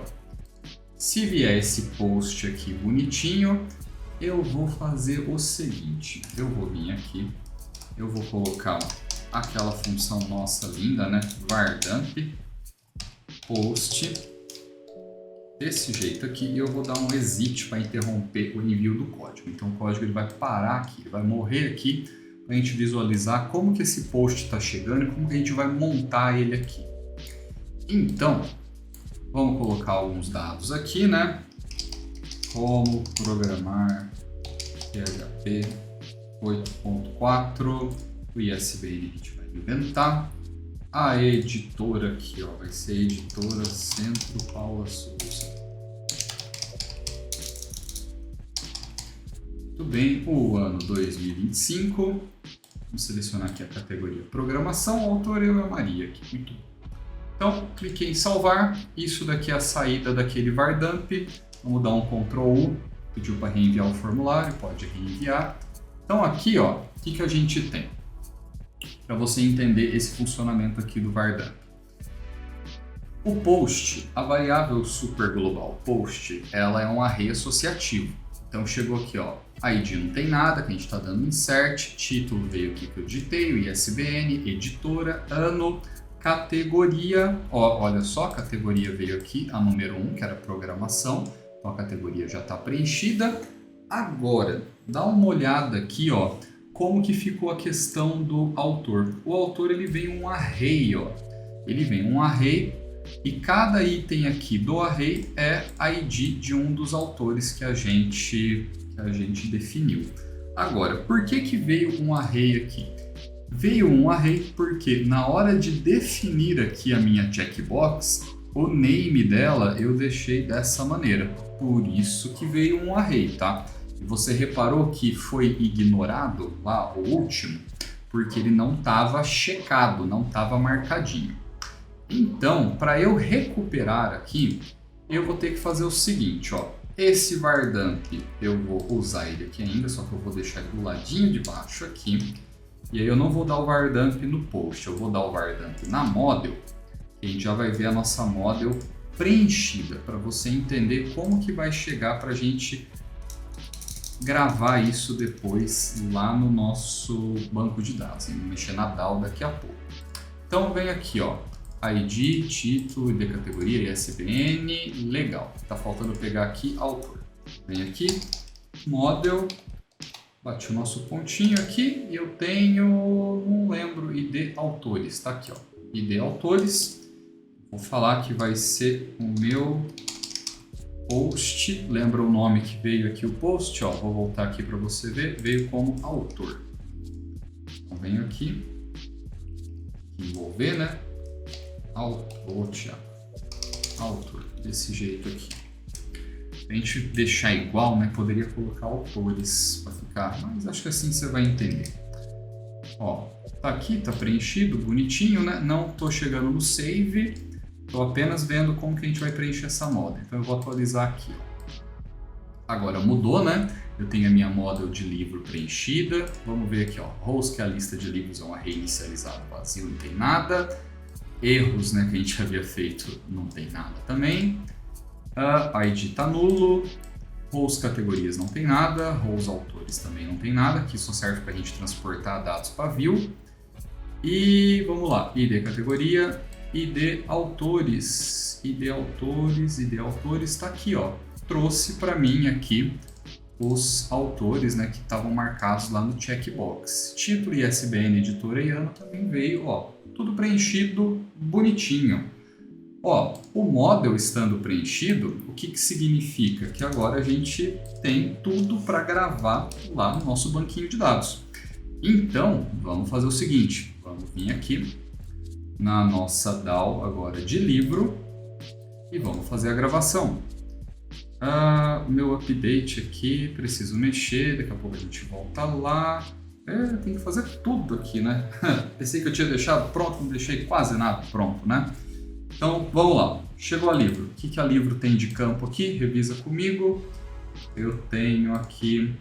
se vier esse post aqui bonitinho, eu vou fazer o seguinte, eu vou vir aqui, eu vou colocar aquela função nossa linda, né, vardamp post, desse jeito aqui, e eu vou dar um exit para interromper o envio do código. Então o código ele vai parar aqui, ele vai morrer aqui, para a gente visualizar como que esse post está chegando e como que a gente vai montar ele aqui. Então, vamos colocar alguns dados aqui, né? Como programar PHP 8.4, o ISBN a gente vai inventar. A editora aqui, ó, vai ser Editora Centro Paula Souza. Muito bem, o ano 2025. Vamos selecionar aqui a categoria Programação, o autor eu e a Maria aqui. Muito bom. Então, cliquei em salvar. Isso daqui é a saída daquele vardamp. Vamos dar um Ctrl U. Pediu para reenviar o formulário, pode reenviar. Então aqui, ó, o que a gente tem? Para você entender esse funcionamento aqui do vardamp. O post, a variável superglobal post, ela é um array associativo. Então chegou aqui, ó, ID não tem nada, que a gente está dando insert, título veio aqui que eu digitei, o ISBN, editora, ano, categoria, ó, olha só, a categoria veio aqui, a número 1, que era programação, então a categoria já está preenchida. Agora, dá uma olhada aqui, ó, como que ficou a questão do autor. O autor ele vem um array, ó, ele vem um array e cada item aqui do array é ID de um dos autores que a gente definiu. Agora, por que veio um array aqui? Veio um array porque na hora de definir aqui a minha checkbox, o name dela eu deixei dessa maneira. Por isso que veio um array, tá? E você reparou que foi ignorado lá o último, porque ele não estava checado, não estava marcadinho. Então, para eu recuperar aqui, eu vou ter que fazer o seguinte, ó. Esse vardamp, eu vou usar ele aqui ainda, só que eu vou deixar ele do ladinho de baixo aqui. E aí eu não vou dar o vardamp no post, eu vou dar o vardamp na model. E a gente já vai ver a nossa model preenchida, para você entender como que vai chegar para a gente gravar isso depois lá no nosso banco de dados. Vamos mexer na DAO daqui a pouco. Então vem aqui, ó. ID, título, ID categoria, ISBN, legal. Tá faltando pegar aqui autor. Vem aqui, model, bati o nosso pontinho aqui e eu tenho, não lembro, ID autores, tá aqui, ó. ID autores, vou falar que vai ser o meu post, lembra o nome que veio aqui o post, ó, vou voltar aqui para você ver, veio como autor. Então venho aqui, envolver, né? Autor, Thiago. Autor, desse jeito aqui. A gente deixar igual, né? Poderia colocar autores para ficar, mas acho que assim você vai entender. Ó, tá aqui, tá preenchido, bonitinho, né? Não tô chegando no save, tô apenas vendo como que a gente vai preencher essa model. Então eu vou atualizar aqui, ó. Agora mudou, né? Eu tenho a minha model de livro preenchida. Vamos ver aqui, ó. Rows, que é a lista de livros, é um array inicializado vazio, não tem nada. Erros, né, que a gente havia feito, não tem nada também. ID está nulo. Rows categorias não tem nada. Rows autores também não tem nada, que só serve para a gente transportar dados para view. E vamos lá, ID categoria, ID autores. ID autores está aqui, ó. Trouxe para mim aqui os autores, né, que estavam marcados lá no checkbox. Título, ISBN, editora e ano também veio, ó. Tudo preenchido bonitinho. Ó, o model estando preenchido, o que significa? Que agora a gente tem tudo para gravar lá no nosso banquinho de dados. Então, vamos fazer o seguinte, vamos vir aqui na nossa DAO agora de livro e vamos fazer a gravação. O meu update aqui, preciso mexer, daqui a pouco a gente volta lá. Tem que fazer tudo aqui, né? Pensei que eu tinha deixado pronto, não deixei quase nada pronto, né? Então, vamos lá. Chegou a livro. O que a livro tem de campo aqui? Revisa comigo. Eu tenho aqui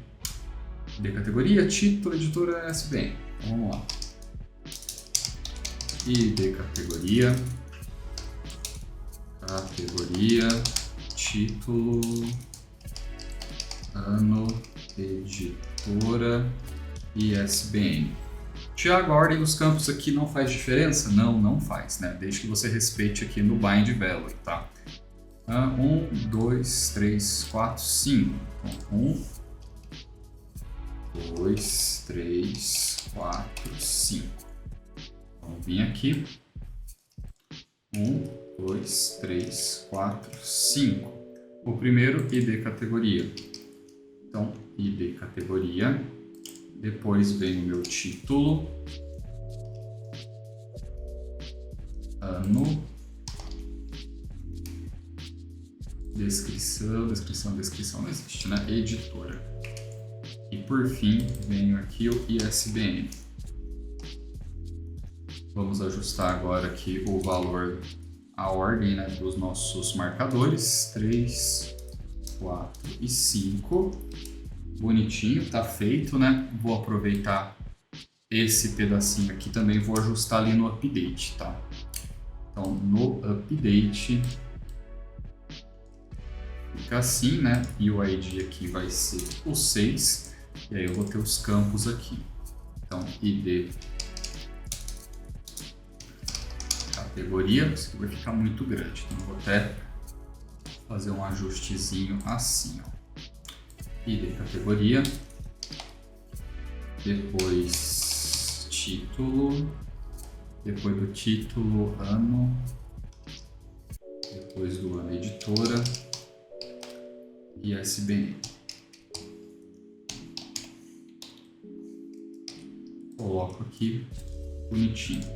de categoria, título, editora, ISBN. Então, vamos lá. E de categoria, título, ano, editora e ISBN. Tiago, a ordem dos campos aqui não faz diferença? Não, não faz, né? Desde que você respeite aqui no bind value, tá? 1, 2, 3, 4, 5. Então, 1, 2, 3, 4, 5. Vamos vir aqui. 1, 2, 3, 4, 5. O primeiro, ID categoria. Então, ID categoria. Depois vem o meu título. Ano. Descrição não existe, né? Editora. E por fim, venho aqui o ISBN. Vamos ajustar agora aqui o valor, a ordem, né, dos nossos marcadores. 3, 4 e 5. Bonitinho, tá feito, né? Vou aproveitar esse pedacinho aqui também, vou ajustar ali no update, tá? Então, no update fica assim, né? E o ID aqui vai ser o 6. E aí eu vou ter os campos aqui. Então, ID categoria, isso aqui vai ficar muito grande. Então, vou até fazer um ajustezinho assim, ó. ID categoria, depois título, depois do título ano, depois do ano editora e ISBN. Coloco aqui bonitinho.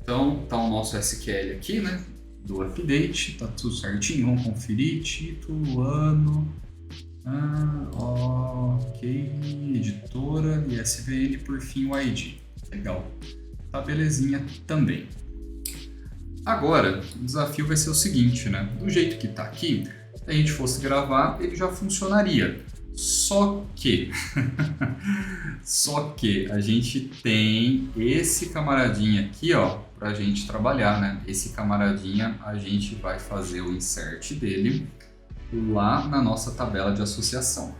Então tá o nosso SQL aqui, né? Do update, tá tudo certinho. Vamos conferir título, ano. Ok, editora, ISBN, por fim o ID. Legal. Tá belezinha também. Agora, o desafio vai ser o seguinte, né? Do jeito que tá aqui, se a gente fosse gravar, ele já funcionaria. Só que a gente tem esse camaradinha aqui, ó, pra gente trabalhar, né? Esse camaradinha a gente vai fazer o insert dele lá na nossa tabela de associação.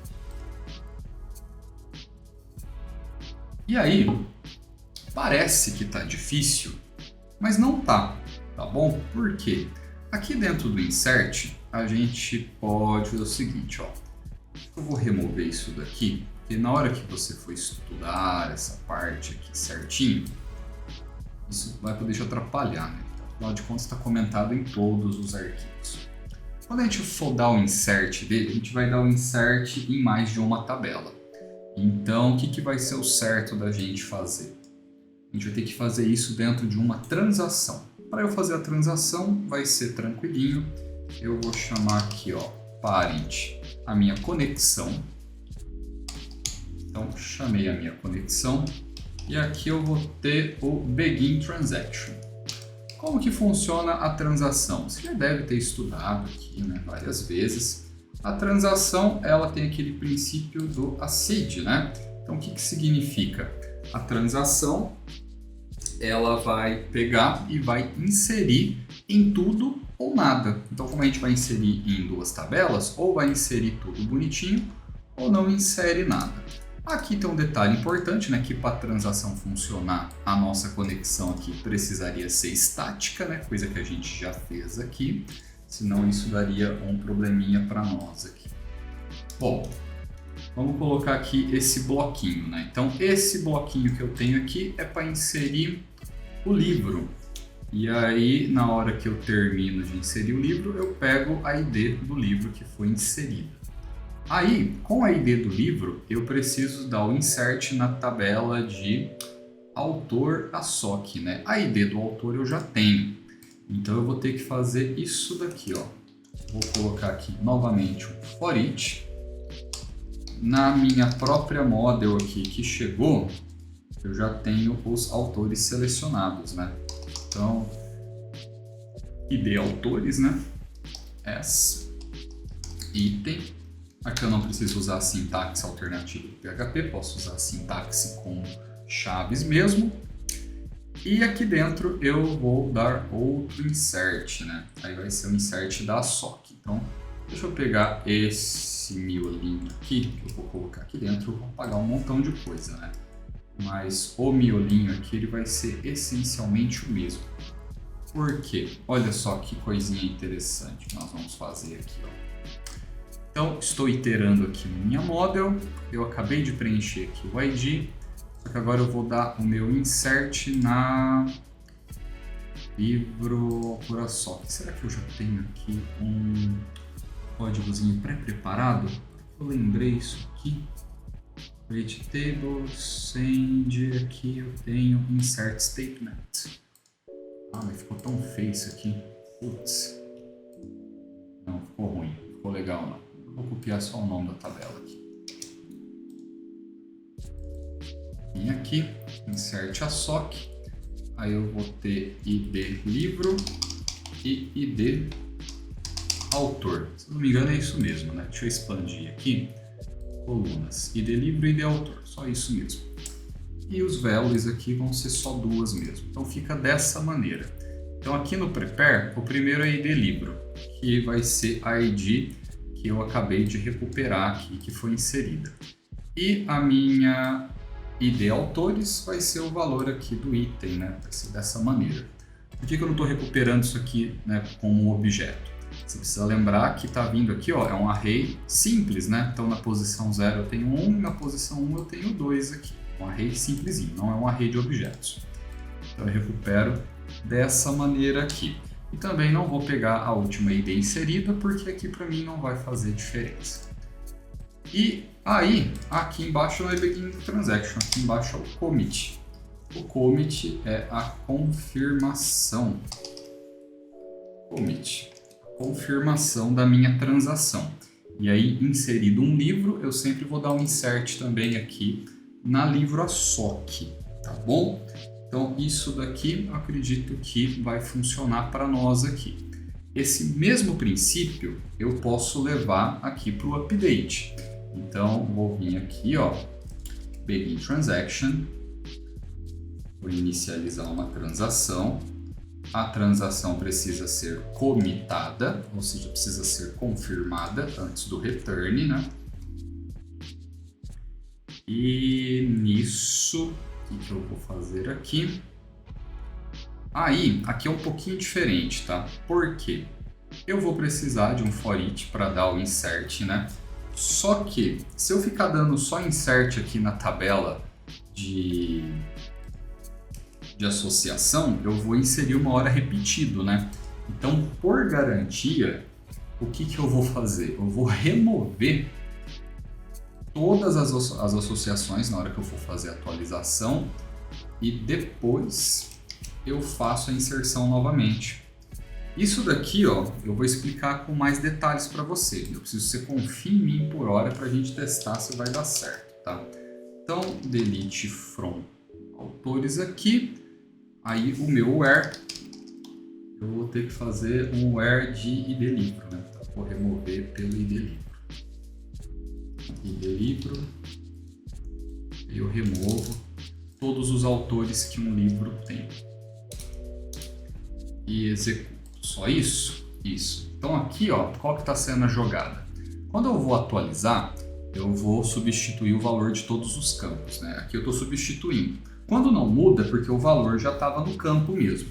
E aí, parece que tá difícil, mas não tá bom? Por quê? Aqui dentro do insert, a gente pode fazer o seguinte, ó. Eu vou remover isso daqui, porque na hora que você for estudar essa parte aqui certinho, isso vai poder te atrapalhar, né? Afinal de contas, está comentado em todos os arquivos. Quando a gente for dar o insert dele, a gente vai dar o insert em mais de uma tabela. Então, o que vai ser o certo da gente fazer? A gente vai ter que fazer isso dentro de uma transação. Para eu fazer a transação, vai ser tranquilinho. Eu vou chamar aqui, ó, parent, a minha conexão. Então, chamei a minha conexão. E aqui eu vou ter o begin transaction. Como que funciona a transação? Você já deve ter estudado aqui, né, várias vezes. A transação, ela tem aquele princípio do ACID, né? Então, o que significa? A transação, ela vai pegar e vai inserir em tudo ou nada. Então, como a gente vai inserir em duas tabelas, ou vai inserir tudo bonitinho, ou não insere nada. Aqui tem um detalhe importante, né, que para a transação funcionar, a nossa conexão aqui precisaria ser estática, né, coisa que a gente já fez aqui, senão isso daria um probleminha para nós aqui. Bom, vamos colocar aqui esse bloquinho, né? Então, esse bloquinho que eu tenho aqui é para inserir o livro. E aí, na hora que eu termino de inserir o livro, eu pego a ID do livro que foi inserida. Aí, com a ID do livro, eu preciso dar o insert na tabela de autor ASOC, né? A ID do autor eu já tenho. Então, eu vou ter que fazer isso daqui, ó. Vou colocar aqui novamente o for each. na minha própria model aqui que chegou, eu já tenho os autores selecionados, né? Então, ID autores, né? As item. Aqui eu não preciso usar a sintaxe alternativa do PHP, posso usar a sintaxe com chaves mesmo. E aqui dentro eu vou dar outro insert, né? Aí vai ser o insert da SOC. Então, deixa eu pegar esse miolinho aqui, que eu vou colocar aqui dentro, eu vou apagar um montão de coisa, né? Mas o miolinho aqui ele vai ser essencialmente o mesmo. Por quê? Olha só que coisinha interessante que nós vamos fazer aqui, ó. Então, estou iterando aqui minha model, eu acabei de preencher aqui o ID, só que agora eu vou dar o meu insert na livro por SOC. Será que eu já tenho aqui um códigozinho pré-preparado? Eu lembrei isso aqui. Create table, send, aqui eu tenho insert statement. Ah, mas ficou tão feio isso aqui. Putz. Não, ficou ruim. Ficou legal não. Vou copiar só o nome da tabela aqui. Vim aqui, insert a SOC. Aí eu vou ter ID livro e ID autor. Se não me engano é isso mesmo, né? Deixa eu expandir aqui. Colunas, ID livro e ID autor. Só isso mesmo. E os values aqui vão ser só duas mesmo. Então fica dessa maneira. Então aqui no prepare, o primeiro é ID livro, que vai ser a ID que eu acabei de recuperar aqui, que foi inserida. E a minha ID autores vai ser o valor aqui do item, né? Vai ser dessa maneira. Por que eu não estou recuperando isso aqui, né, como um objeto? Você precisa lembrar que está vindo aqui, ó, é um array simples, né? Então na posição 0 eu tenho 1, na posição 1 eu tenho 2 aqui. Um array simplesinho, não é um array de objetos. Então eu recupero dessa maneira aqui. E também não vou pegar a última ID inserida, porque aqui para mim não vai fazer diferença. E aí, aqui embaixo não é begin transaction, aqui embaixo é o commit. O commit é a confirmação. Commit. A confirmação da minha transação. E aí, inserido um livro, eu sempre vou dar um insert também aqui na livro SOC, tá bom? Então, isso daqui eu acredito que vai funcionar para nós aqui. Esse mesmo princípio eu posso levar aqui para o update. Então, vou vir aqui, ó, begin transaction, vou inicializar uma transação. A transação precisa ser commitada, ou seja, precisa ser confirmada antes do return, né? E nisso, o que eu vou fazer aqui? Aí, aqui é um pouquinho diferente, tá? Por quê? Eu vou precisar de um for each para dar o insert, né? Só que, se eu ficar dando só insert aqui na tabela de associação, eu vou inserir uma hora repetido, né? Então, por garantia, o que eu vou fazer? Eu vou remover todas as associações na hora que eu for fazer a atualização e depois eu faço a inserção novamente. Isso daqui, ó, eu vou explicar com mais detalhes para você. Eu preciso que você confie em mim por hora para a gente testar se vai dar certo, tá? Então, delete from autores aqui. Aí o meu where, eu vou ter que fazer um where de ID livro, né? Então, vou remover pelo ID livro. ID livro, eu removo todos os autores que um livro tem. E executo. Só isso? Isso. Então aqui, ó, qual que está sendo a jogada? Quando eu vou atualizar, eu vou substituir o valor de todos os campos, né? Aqui eu estou substituindo. Quando não muda, porque o valor já estava no campo mesmo.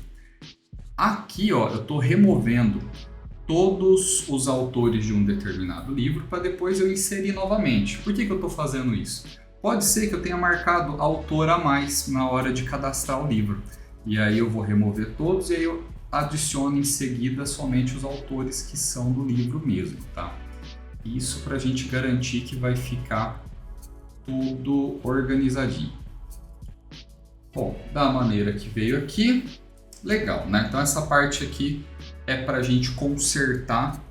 Aqui, ó, eu estou removendo todos os autores de um determinado livro para depois eu inserir novamente. Por que eu estou fazendo isso? Pode ser que eu tenha marcado autor a mais na hora de cadastrar o livro. E aí eu vou remover todos e aí eu adiciono em seguida somente os autores que são do livro mesmo, tá? Isso para a gente garantir que vai ficar tudo organizadinho. Bom, da maneira que veio aqui, legal, né? Então essa parte aqui é para a gente consertar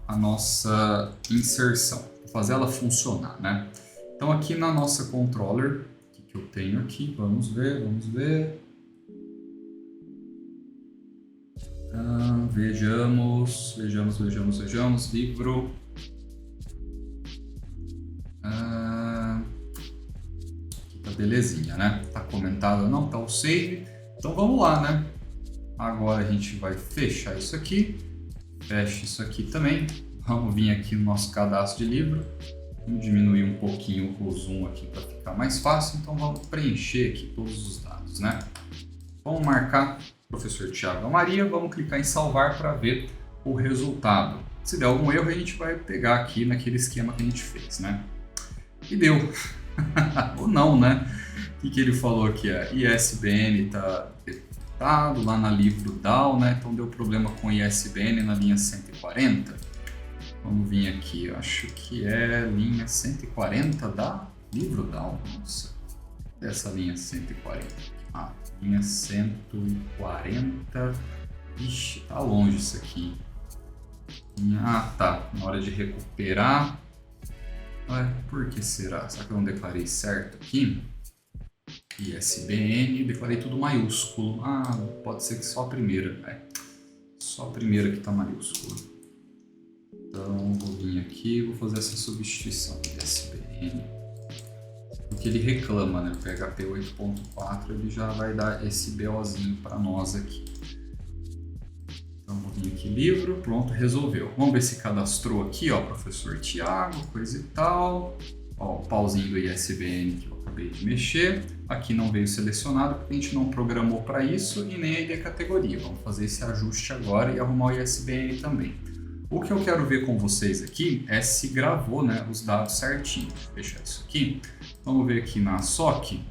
a nossa inserção, fazer ela funcionar, né? Então aqui na nossa controller, o que eu tenho aqui? Vamos ver. Vejamos, livro. Aqui tá belezinha, né? Tá comentado, não tá o save. Então vamos lá, né? Agora a gente vai fechar isso aqui. Fecha isso aqui também. Vamos vir aqui no nosso cadastro de livro. Vamos diminuir um pouquinho o zoom aqui para ficar mais fácil. Então vamos preencher aqui todos os dados, né? Vamos marcar professor Thiago Maria. Vamos clicar em salvar para ver o resultado. Se der algum erro, a gente vai pegar aqui naquele esquema que a gente fez, né? E deu. Ou não, né? O que ele falou aqui? A ISBN está detectado lá na livro DAO, né? Então deu problema com ISBN na linha 140. Vamos vir aqui, eu acho que é linha 140 da livro DAO. Nossa, essa linha 140. Linha 140. Ixi, tá longe isso aqui. Tá. Na hora de recuperar. Por que será? Será que eu não declarei certo aqui? ISBN, declarei tudo maiúsculo. Pode ser que só a primeira. Só a primeira que tá maiúsculo. Então, vou vir aqui e vou fazer essa substituição de ISBN. Porque ele reclama, né? O PHP 8.4 ele já vai dar esse BOzinho para nós aqui. Então, vou vir aqui, livro, pronto, resolveu. Vamos ver se cadastrou aqui, ó, professor Thiago, coisa e tal. Ó, o pauzinho do ISBN que eu acabei de mexer. Aqui não veio selecionado porque a gente não programou para isso e nem a ID categoria. Vamos fazer esse ajuste agora e arrumar o ISBN também. O que eu quero ver com vocês aqui é se gravou, né, os dados certinho. Vou fechar isso aqui. Vamos ver aqui na SOC.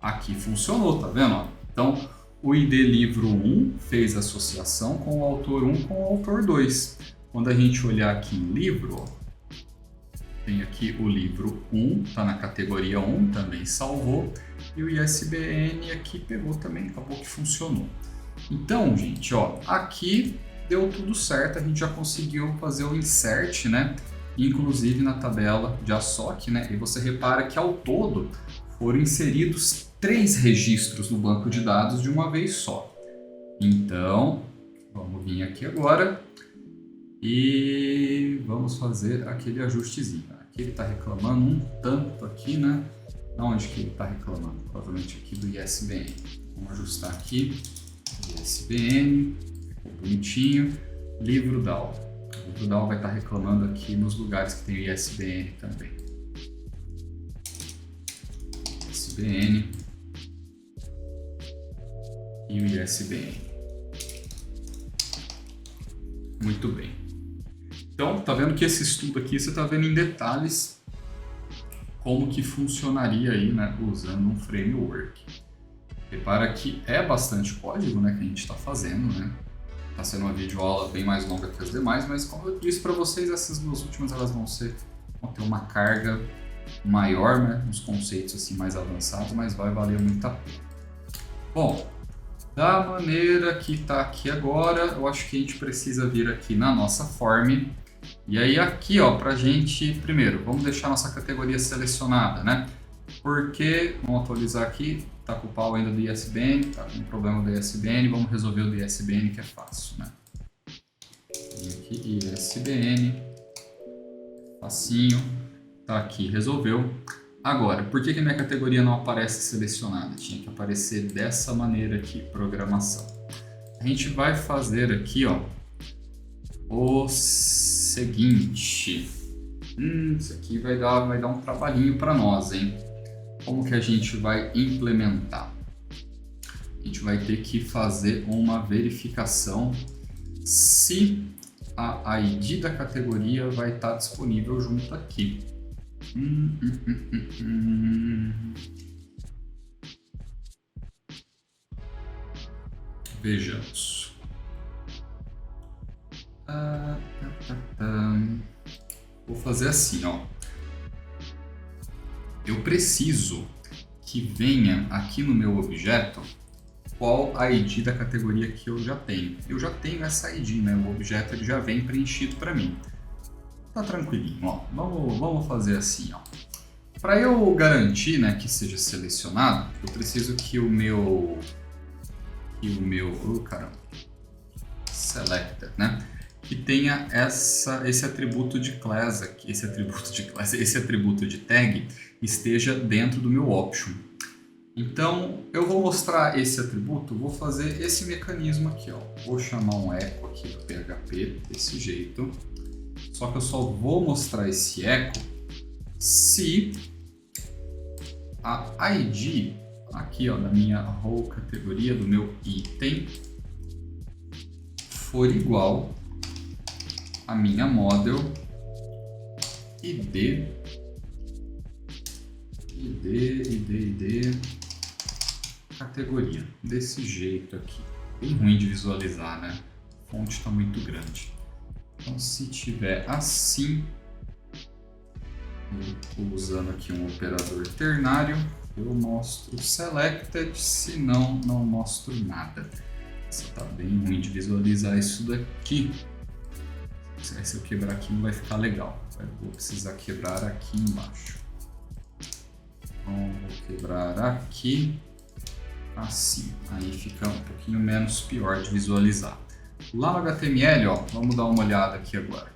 Aqui funcionou, tá vendo? Então, o ID livro 1 fez associação com o autor 1 com o autor 2. Quando a gente olhar aqui em livro, ó, tem aqui o livro 1, está na categoria 1, também salvou. E o ISBN aqui pegou também, acabou que funcionou. Então, gente, ó, aqui deu tudo certo, a gente já conseguiu fazer o insert, né? Inclusive na tabela de ASOC, né? E você repara que ao todo foram inseridos 3 registros no banco de dados de uma vez só. Então, vamos vir aqui agora e vamos fazer aquele ajustezinho. Aqui ele está reclamando um tanto aqui, né? Onde que ele está reclamando? Provavelmente aqui do ISBN. Vamos ajustar aqui, ISBN, ficou bonitinho, livro DAO. O livro DAO vai estar reclamando aqui nos lugares que tem o ISBN também. ISBN e o ISBN. Muito bem. Então, tá vendo que esse estudo aqui você tá vendo em detalhes como que funcionaria aí, né, usando um framework. Repara que é bastante código, né, que a gente está fazendo, né? Tá sendo uma videoaula bem mais longa que as demais, mas como eu disse para vocês, essas duas últimas elas vão ter uma carga maior, né, nos conceitos assim mais avançados, mas vai valer muito a pena. Bom, da maneira que está aqui agora, eu acho que a gente precisa vir aqui na nossa form. E aí aqui, ó, pra gente, primeiro, vamos deixar nossa categoria selecionada, né? Porque, vamos atualizar aqui, tá com o pau ainda do ISBN, tá com o problema do ISBN, vamos resolver o do ISBN que é fácil, né? Vem aqui, ISBN, facinho, tá aqui, resolveu. Agora, por que minha categoria não aparece selecionada? Tinha que aparecer dessa maneira aqui, programação. A gente vai fazer aqui, ó, o seguinte. Isso aqui vai dar um trabalhinho para nós, hein? Como que a gente vai implementar? A gente vai ter que fazer uma verificação se a ID da categoria vai estar disponível junto aqui. Vejamos. Vou fazer assim, ó. Eu preciso que venha aqui no meu objeto qual a ID da categoria que eu já tenho. Eu já tenho essa ID, né? O objeto ele já vem preenchido para mim. Tá tranquilinho, ó. Vamos fazer assim, ó. Para eu garantir, né, que seja selecionado, eu preciso que o meu selected, né, que tenha esse atributo de class aqui, esse atributo de tag esteja dentro do meu option. Então, eu vou mostrar esse atributo, vou fazer esse mecanismo aqui, ó. Vou chamar um echo aqui do PHP desse jeito. Só que eu só vou mostrar esse echo se a ID aqui, ó, da minha role categoria do meu item for igual à minha model id categoria, desse jeito aqui. Bem ruim de visualizar, né? A fonte está muito grande. Então, se tiver assim, eu estou usando aqui um operador ternário, eu mostro selected, se não mostro nada. Isso está bem ruim de visualizar isso daqui. Se eu quebrar aqui não vai ficar legal. Eu vou precisar quebrar aqui embaixo. Então, vou quebrar aqui, assim. Aí fica um pouquinho menos pior de visualizar. Lá no HTML, ó, vamos dar uma olhada aqui agora.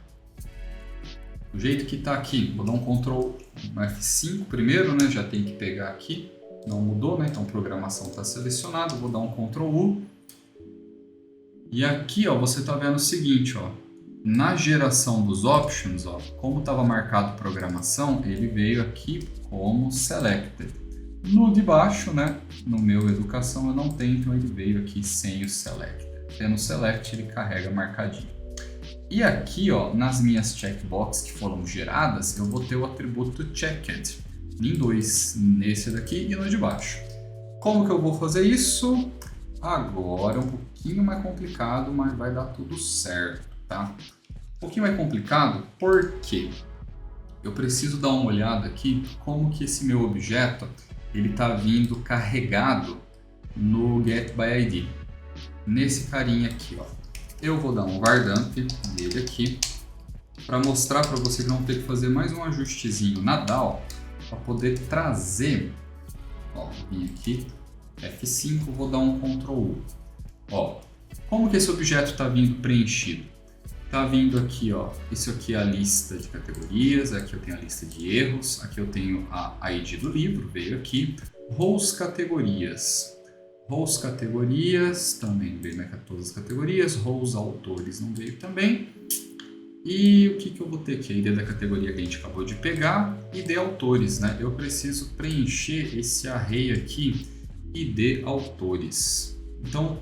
Do jeito que está aqui, vou dar um Ctrl F5 primeiro, né? Já tem que pegar aqui. Não mudou, né? Então programação está selecionado. Vou dar um Ctrl U. E aqui, ó, você está vendo o seguinte, ó. Na geração dos options, ó, como estava marcado programação, ele veio aqui como selected. No de baixo, né? No meu educação eu não tenho, então ele veio aqui sem o select. Tendo select, ele carrega marcadinho. E aqui, ó, nas minhas checkboxes que foram geradas, eu vou ter o atributo checked em dois, nesse daqui e no de baixo. Como que eu vou fazer isso? Agora é um pouquinho mais complicado, mas vai dar tudo certo, tá? Um pouquinho mais complicado porque eu preciso dar uma olhada aqui como que esse meu objeto ele está vindo carregado no getById. Nesse carinha aqui, ó. Eu vou dar um vardamp nele aqui para mostrar para você que não ter que fazer mais um ajustezinho na DAO para poder trazer, ó, vou vir aqui, F5, vou dar um Ctrl U. Ó, como que esse objeto está vindo preenchido? Está vindo aqui, ó, isso aqui é a lista de categorias, aqui eu tenho a lista de erros, aqui eu tenho a ID do livro, veio aqui, rows categorias. Rows categorias, também veio, né, todas as categorias, rows autores não veio também. E o que eu vou ter aqui? A ID da categoria que a gente acabou de pegar, ID autores, né? Eu preciso preencher esse array aqui, ID autores. Então,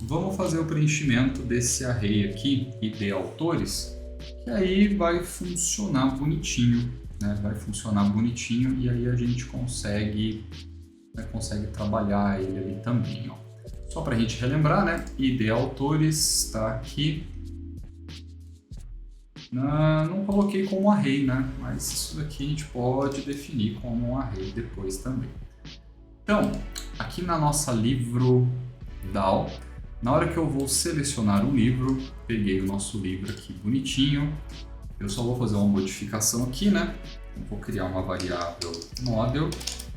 vamos fazer o preenchimento desse array aqui, ID autores, que aí vai funcionar bonitinho, né? Vai funcionar bonitinho e aí a gente consegue trabalhar ele ali também, ó. Só para a gente relembrar, né? ID autores está aqui. Não coloquei como array, né? Mas isso daqui a gente pode definir como um array depois também. Então, aqui na nossa livro DAO, na hora que eu vou selecionar o livro, peguei o nosso livro aqui bonitinho. Eu só vou fazer uma modificação aqui, né? Eu vou criar uma variável model.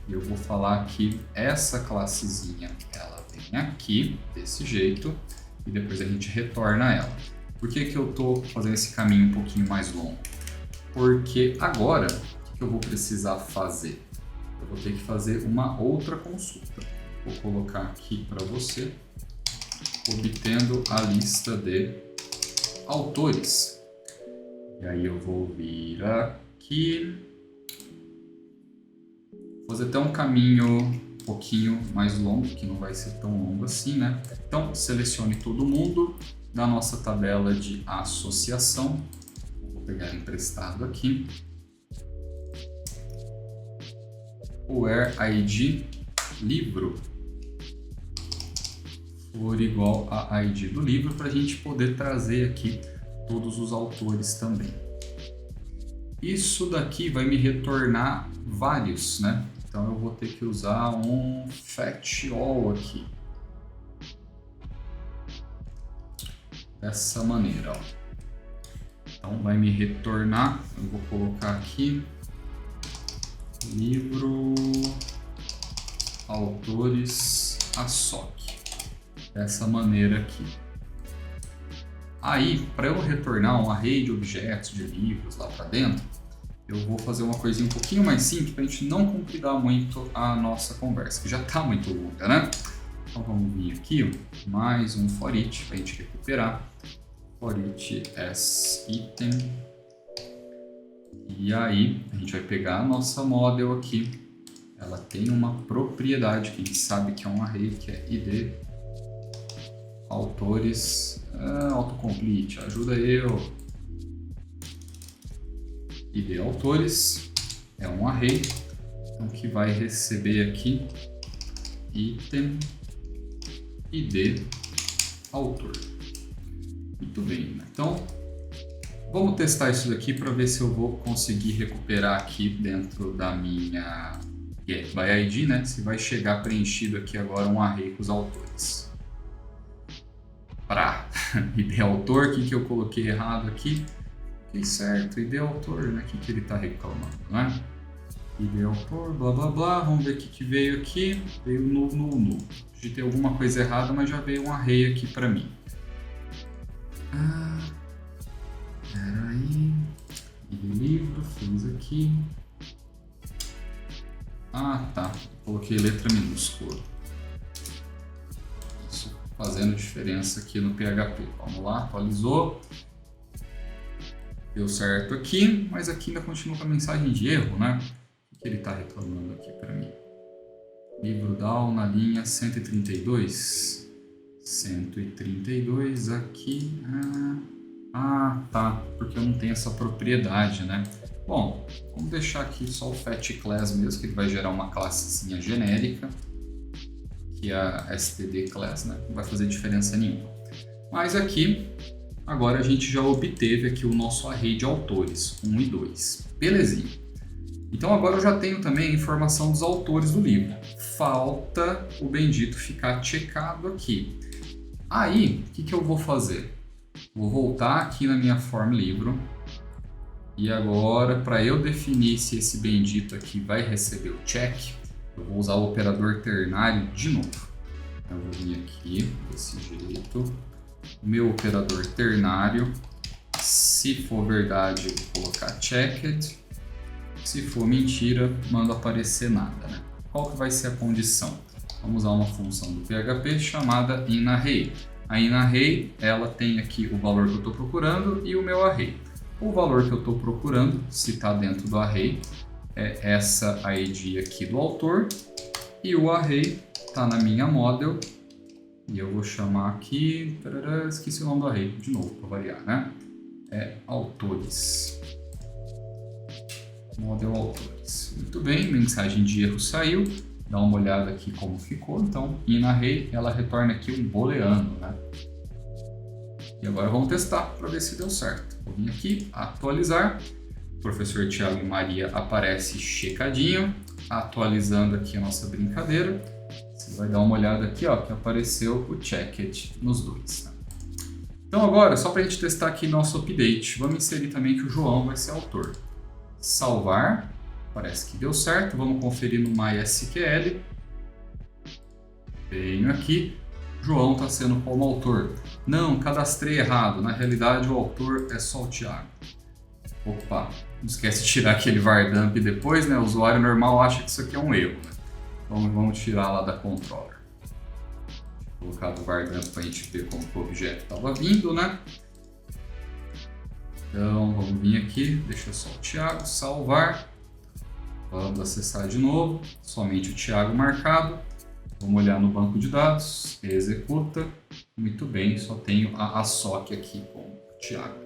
E eu vou falar que essa classezinha, ela vem aqui, desse jeito, e depois a gente retorna ela. Por que eu estou fazendo esse caminho um pouquinho mais longo? Porque agora, o que eu vou precisar fazer? Eu vou ter que fazer uma outra consulta. Vou colocar aqui para você, obtendo a lista de autores. E aí eu vou vir aqui, fazer até um caminho um pouquinho mais longo, que não vai ser tão longo assim, né? Então, selecione todo mundo da nossa tabela de associação. Vou pegar emprestado aqui. Where ID livro for igual a ID do livro, para a gente poder trazer aqui todos os autores também. Isso daqui vai me retornar vários, né? Então eu vou ter que usar um fetch all aqui. dessa maneira, ó. Então vai me retornar, eu vou colocar aqui, livro, autores, ASOC, dessa maneira aqui. Aí, para eu retornar um array de objetos, de livros lá para dentro, eu vou fazer uma coisinha um pouquinho mais simples para a gente não compridar muito a nossa conversa, que já está muito longa, né? Então vamos vir aqui, ó, mais um for each para a gente recuperar. For each as item. E aí a gente vai pegar a nossa model aqui. Ela tem uma propriedade que a gente sabe que é um array, que é id autores, autocomplete, ajuda eu. id autores é um array, então que vai receber aqui item id autor. Muito bem, então vamos testar isso daqui para ver se eu vou conseguir recuperar aqui dentro da minha getById, né? Se vai chegar preenchido aqui agora um array com os autores. Para id autor, o que eu coloquei errado aqui? Ok, certo, id autor, né? O que ele está reclamando, né? id autor, blá blá blá, vamos ver o que veio aqui. Veio null. Digitei alguma coisa errada, mas já veio um array aqui para mim. Peraí, livro, fiz aqui. Tá, coloquei letra minúscula. Isso fazendo diferença aqui no PHP. Vamos lá, atualizou. Deu certo aqui, mas aqui ainda continua com a mensagem de erro, né? O que ele está reclamando aqui para mim? Livro down na linha 132. 132 aqui. Tá, porque eu não tenho essa propriedade, né? Bom, vamos deixar aqui só o fetch class mesmo, que ele vai gerar uma classezinha genérica, que é a std class, né? Não vai fazer diferença nenhuma. Mas aqui, agora a gente já obteve aqui o nosso array de autores, 1 e 2. Belezinha. Então agora eu já tenho também a informação dos autores do livro. Falta o bendito ficar checado aqui. Aí, o que eu vou fazer? Vou voltar aqui na minha form livro e agora, para eu definir se esse bendito aqui vai receber o check, eu vou usar o operador ternário de novo. Eu vou vir aqui desse jeito, meu operador ternário, se for verdade eu vou colocar checked, se for mentira, mando aparecer nada, né? Qual que vai ser a condição? Vamos usar uma função do PHP chamada inArray. A inArray, ela tem aqui o valor que eu estou procurando e o meu array. O valor que eu estou procurando, se está dentro do array, é essa ID aqui do autor. E o array está na minha model. E eu vou chamar aqui... esqueci o nome do array, de novo, para variar, né? É autores. Model autores. Muito bem, mensagem de erro saiu. Dá uma olhada aqui como ficou. Então, inArray, ela retorna aqui um booleano, né? E agora vamos testar para ver se deu certo. Vou vir aqui, atualizar. O professor Thiago e Maria aparece checadinho. Atualizando aqui a nossa brincadeira. Você vai dar uma olhada aqui, ó, que apareceu o checked nos dois. Né? Então agora, só para a gente testar aqui nosso update, vamos inserir também que o João vai ser autor. Salvar. Parece que deu certo. Vamos conferir no MySQL. Venho aqui. João está sendo como autor. Não, cadastrei errado. Na realidade, o autor é só o Thiago. Opa, não esquece de tirar aquele var dump depois, né? O usuário normal acha que isso aqui é um erro. Né? Então, vamos tirar lá da controller. Vou colocar do var dump para a gente ver como o objeto estava vindo, né? Então, vamos vir aqui. Deixa só o Thiago salvar. Vamos acessar de novo, somente o Thiago marcado. Vamos olhar no banco de dados, executa. Muito bem, só tenho a ASOC aqui com o Thiago.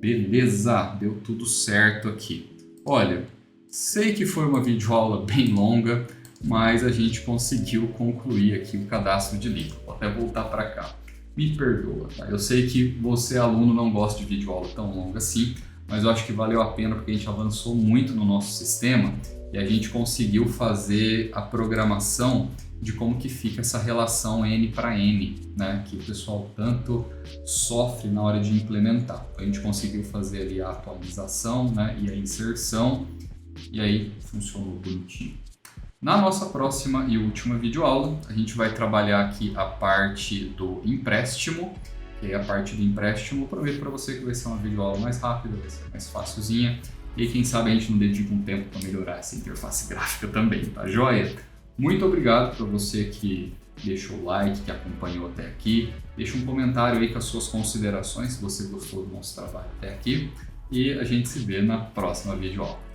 Beleza, deu tudo certo aqui. Olha, sei que foi uma videoaula bem longa, mas a gente conseguiu concluir aqui o cadastro de livro. Vou até voltar para cá. Me perdoa, tá? Eu sei que você, aluno, não gosta de videoaula tão longa assim, mas eu acho que valeu a pena porque a gente avançou muito no nosso sistema e a gente conseguiu fazer a programação de como que fica essa relação N para N, né, que o pessoal tanto sofre na hora de implementar. Então, a gente conseguiu fazer ali a atualização, né, e a inserção, e aí funcionou bonitinho. Na nossa próxima e última videoaula, a gente vai trabalhar aqui a parte do empréstimo, que é a parte do empréstimo. Eu prometo para você que vai ser uma videoaula mais rápida, vai ser mais facilzinha, e quem sabe a gente não dedica um tempo para melhorar essa interface gráfica também, tá joia? Muito obrigado para você que deixou o like, que acompanhou até aqui. Deixa um comentário aí com as suas considerações, se você gostou do nosso trabalho até aqui. E a gente se vê na próxima videoaula.